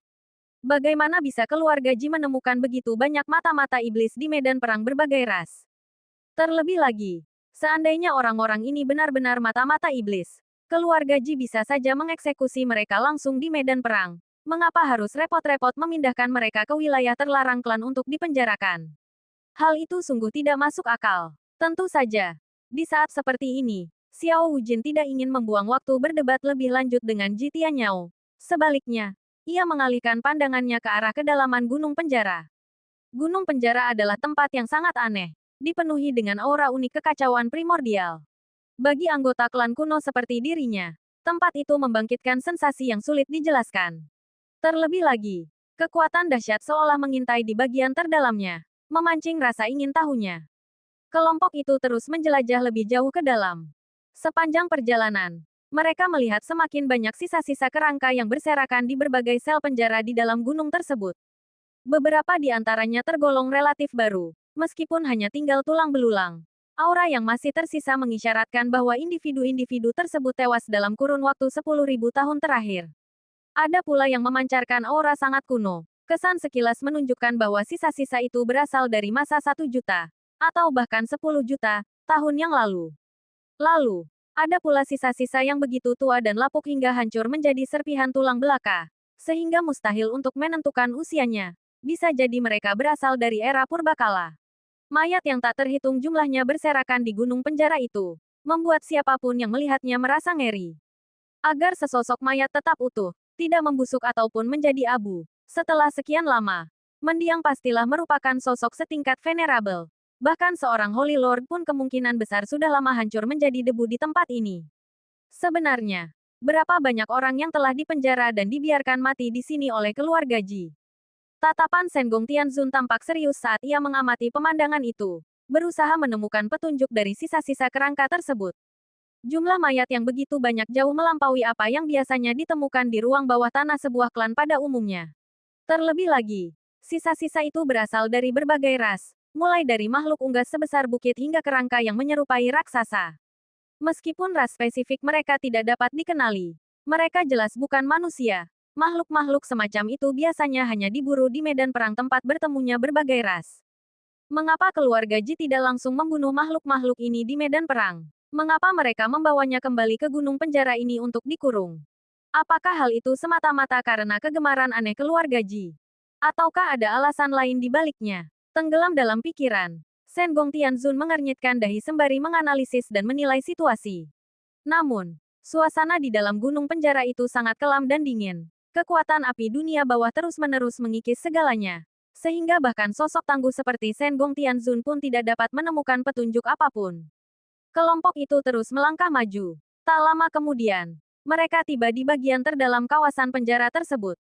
Bagaimana bisa keluarga Ji menemukan begitu banyak mata-mata iblis di medan perang berbagai ras? Terlebih lagi, seandainya orang-orang ini benar-benar mata-mata iblis, keluarga Ji bisa saja mengeksekusi mereka langsung di medan perang. Mengapa harus repot-repot memindahkan mereka ke wilayah terlarang klan untuk dipenjarakan? Hal itu sungguh tidak masuk akal. Tentu saja, di saat seperti ini, Xiao Wujin tidak ingin membuang waktu berdebat lebih lanjut dengan Jitianyao. Sebaliknya, ia mengalihkan pandangannya ke arah kedalaman gunung penjara. Gunung penjara adalah tempat yang sangat aneh, dipenuhi dengan aura unik kekacauan primordial. Bagi anggota klan kuno seperti dirinya, tempat itu membangkitkan sensasi yang sulit dijelaskan. Terlebih lagi, kekuatan dahsyat seolah mengintai di bagian terdalamnya, memancing rasa ingin tahunya. Kelompok itu terus menjelajah lebih jauh ke dalam. Sepanjang perjalanan, mereka melihat semakin banyak sisa-sisa kerangka yang berserakan di berbagai sel penjara di dalam gunung tersebut. Beberapa di antaranya tergolong relatif baru, meskipun hanya tinggal tulang belulang. Aura yang masih tersisa mengisyaratkan bahwa individu-individu tersebut tewas dalam kurun waktu 10.000 tahun terakhir. Ada pula yang memancarkan aura sangat kuno. Kesan sekilas menunjukkan bahwa sisa-sisa itu berasal dari masa 1 juta, atau bahkan 10 juta, tahun yang lalu. Lalu, ada pula sisa-sisa yang begitu tua dan lapuk hingga hancur menjadi serpihan tulang belaka, sehingga mustahil untuk menentukan usianya. Bisa jadi mereka berasal dari era purbakala. Mayat yang tak terhitung jumlahnya berserakan di gunung penjara itu, membuat siapapun yang melihatnya merasa ngeri. Agar sesosok mayat tetap utuh, tidak membusuk ataupun menjadi abu, setelah sekian lama, mendiang pastilah merupakan sosok setingkat venerable. Bahkan seorang Holy Lord pun kemungkinan besar sudah lama hancur menjadi debu di tempat ini. Sebenarnya, berapa banyak orang yang telah dipenjara dan dibiarkan mati di sini oleh keluarga Ji? Tatapan Senggong Tianzun tampak serius saat ia mengamati pemandangan itu, berusaha menemukan petunjuk dari sisa-sisa kerangka tersebut. Jumlah mayat yang begitu banyak jauh melampaui apa yang biasanya ditemukan di ruang bawah tanah sebuah klan pada umumnya. Terlebih lagi, sisa-sisa itu berasal dari berbagai ras, mulai dari makhluk unggas sebesar bukit hingga kerangka yang menyerupai raksasa. Meskipun ras spesifik mereka tidak dapat dikenali, mereka jelas bukan manusia. Makhluk-makhluk semacam itu biasanya hanya diburu di medan perang tempat bertemunya berbagai ras. Mengapa keluarga Ji tidak langsung membunuh makhluk-makhluk ini di medan perang? Mengapa mereka membawanya kembali ke gunung penjara ini untuk dikurung? Apakah hal itu semata-mata karena kegemaran aneh keluarga Ji? Ataukah ada alasan lain di baliknya? Tenggelam dalam pikiran, Senggong Tianzun mengernyitkan dahi sembari menganalisis dan menilai situasi. Namun, suasana di dalam gunung penjara itu sangat kelam dan dingin. Kekuatan api dunia bawah terus-menerus mengikis segalanya. Sehingga bahkan sosok tangguh seperti Senggong Tianzun pun tidak dapat menemukan petunjuk apapun. Kelompok itu terus melangkah maju. Tak lama kemudian, mereka tiba di bagian terdalam kawasan penjara tersebut.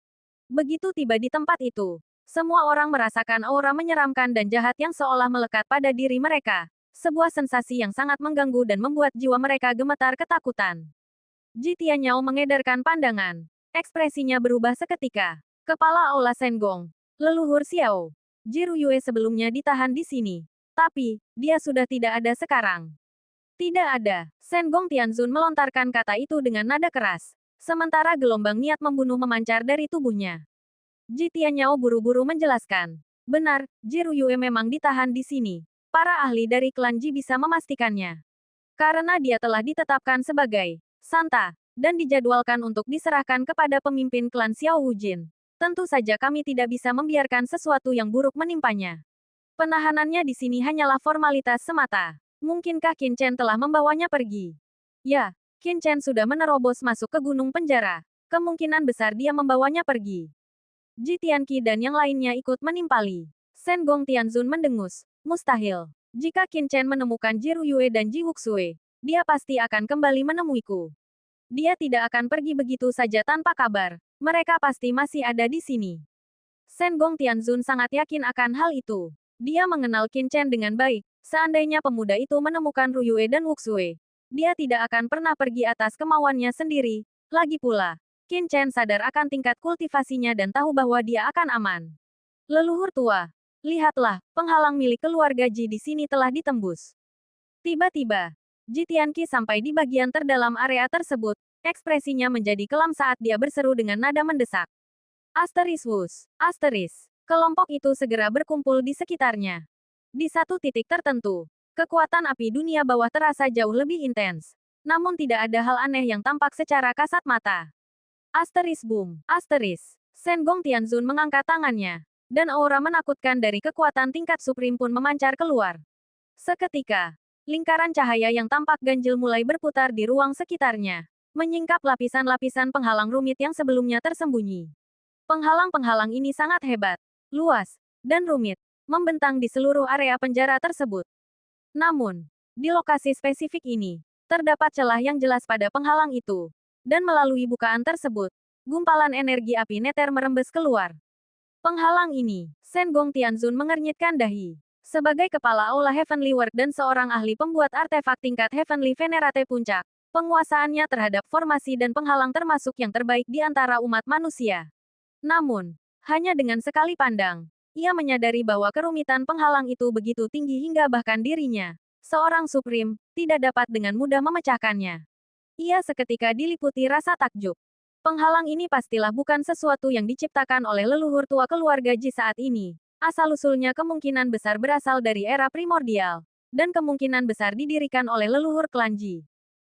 Begitu tiba di tempat itu, semua orang merasakan aura menyeramkan dan jahat yang seolah melekat pada diri mereka. Sebuah sensasi yang sangat mengganggu dan membuat jiwa mereka gemetar ketakutan. Ji Tianyao mengedarkan pandangan. Ekspresinya berubah seketika. Kepala Aula Senggong, leluhur Xiao, Ji Ruyue sebelumnya ditahan di sini. Tapi, dia sudah tidak ada sekarang. Tidak ada. Senggong Tianzun melontarkan kata itu dengan nada keras. Sementara gelombang niat membunuh memancar dari tubuhnya. Ji Tianyao buru-buru menjelaskan. Benar, Ji Ruyue memang ditahan di sini. Para ahli dari klan Ji bisa memastikannya. Karena dia telah ditetapkan sebagai Santa, dan dijadwalkan untuk diserahkan kepada pemimpin klan Xiao Wujin. Tentu saja kami tidak bisa membiarkan sesuatu yang buruk menimpanya. Penahanannya di sini hanyalah formalitas semata. Mungkinkah Qin Chen telah membawanya pergi? Ya, Qin Chen sudah menerobos masuk ke gunung penjara. Kemungkinan besar dia membawanya pergi. Ji Tianqi dan yang lainnya ikut menimpali. Senggong Tianzun mendengus. Mustahil. Jika Qin Chen menemukan Ji Ruyue dan Ji Wuxue, dia pasti akan kembali menemuiku. Dia tidak akan pergi begitu saja tanpa kabar. Mereka pasti masih ada di sini. Senggong Tianzun sangat yakin akan hal itu. Dia mengenal Qin Chen dengan baik. Seandainya pemuda itu menemukan Ruyue dan Wuxue, dia tidak akan pernah pergi atas kemauannya sendiri. Lagi pula, Qin Chen sadar akan tingkat kultivasinya dan tahu bahwa dia akan aman. Leluhur tua, lihatlah, penghalang milik keluarga Ji di sini telah ditembus. Tiba-tiba, Ji Tianqi sampai di bagian terdalam area tersebut. Ekspresinya menjadi kelam saat dia berseru dengan nada mendesak. Asteris wus, asteris. Kelompok itu segera berkumpul di sekitarnya. Di satu titik tertentu, kekuatan api dunia bawah terasa jauh lebih intens. Namun tidak ada hal aneh yang tampak secara kasat mata. Asteris boom, asteris. Senggong Tianzun mengangkat tangannya. Dan aura menakutkan dari kekuatan tingkat suprim pun memancar keluar. Seketika, lingkaran cahaya yang tampak ganjil mulai berputar di ruang sekitarnya. Menyingkap lapisan-lapisan penghalang rumit yang sebelumnya tersembunyi. Penghalang-penghalang ini sangat hebat, luas, dan rumit. Membentang di seluruh area penjara tersebut. Namun, di lokasi spesifik ini, terdapat celah yang jelas pada penghalang itu. Dan melalui bukaan tersebut, gumpalan energi api neter merembes keluar. Penghalang ini, Senggong Tianzun mengernyitkan dahi. Sebagai kepala Aula Heavenly Work dan seorang ahli pembuat artefak tingkat Heavenly Venerate Puncak, penguasaannya terhadap formasi dan penghalang termasuk yang terbaik di antara umat manusia. Namun, hanya dengan sekali pandang, ia menyadari bahwa kerumitan penghalang itu begitu tinggi hingga bahkan dirinya, seorang Supreme, tidak dapat dengan mudah memecahkannya. Ia seketika diliputi rasa takjub. Penghalang ini pastilah bukan sesuatu yang diciptakan oleh leluhur tua keluarga Ji saat ini. Asal-usulnya kemungkinan besar berasal dari era primordial, dan kemungkinan besar didirikan oleh leluhur klan Ji.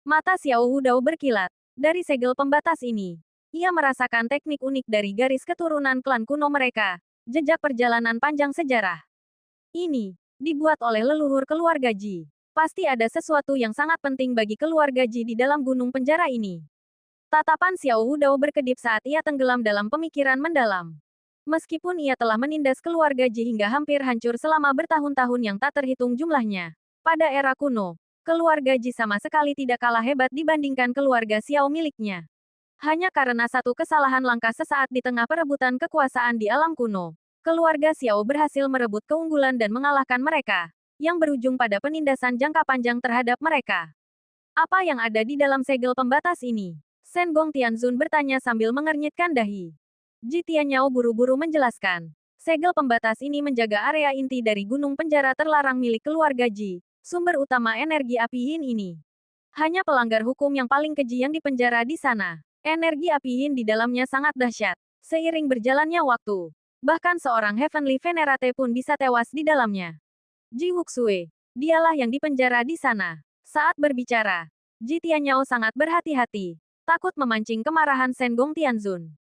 Mata Xiao Wudao berkilat. Dari segel pembatas ini, ia merasakan teknik unik dari garis keturunan klan kuno mereka. Jejak perjalanan panjang sejarah. Ini, Dibuat oleh leluhur keluarga Ji. Pasti ada sesuatu yang sangat penting bagi keluarga Ji di dalam gunung penjara ini. Tatapan Xiao Wudao berkedip saat ia tenggelam dalam pemikiran mendalam. Meskipun ia telah menindas keluarga Ji hingga hampir hancur selama bertahun-tahun yang tak terhitung jumlahnya. Pada era kuno, keluarga Ji sama sekali tidak kalah hebat dibandingkan keluarga Xiao miliknya. Hanya karena satu kesalahan langkah sesaat di tengah perebutan kekuasaan di alam kuno, keluarga Xiao berhasil merebut keunggulan dan mengalahkan mereka, yang berujung pada penindasan jangka panjang terhadap mereka. Apa yang ada di dalam segel pembatas ini? Shen Gong Tianzun bertanya sambil mengernyitkan dahi. Ji Tianyao buru-buru menjelaskan. Segel pembatas ini menjaga area inti dari gunung penjara terlarang milik keluarga Ji, sumber utama energi api yin ini. Hanya pelanggar hukum yang paling keji yang dipenjara di sana. Energi api yin di dalamnya sangat dahsyat. Seiring berjalannya waktu, bahkan seorang Heavenly Venerate pun bisa tewas di dalamnya. Ji Wuxue, dialah yang dipenjara di sana. Saat berbicara, Ji Tianyao sangat berhati-hati, takut memancing kemarahan Shen Gong Tianzun.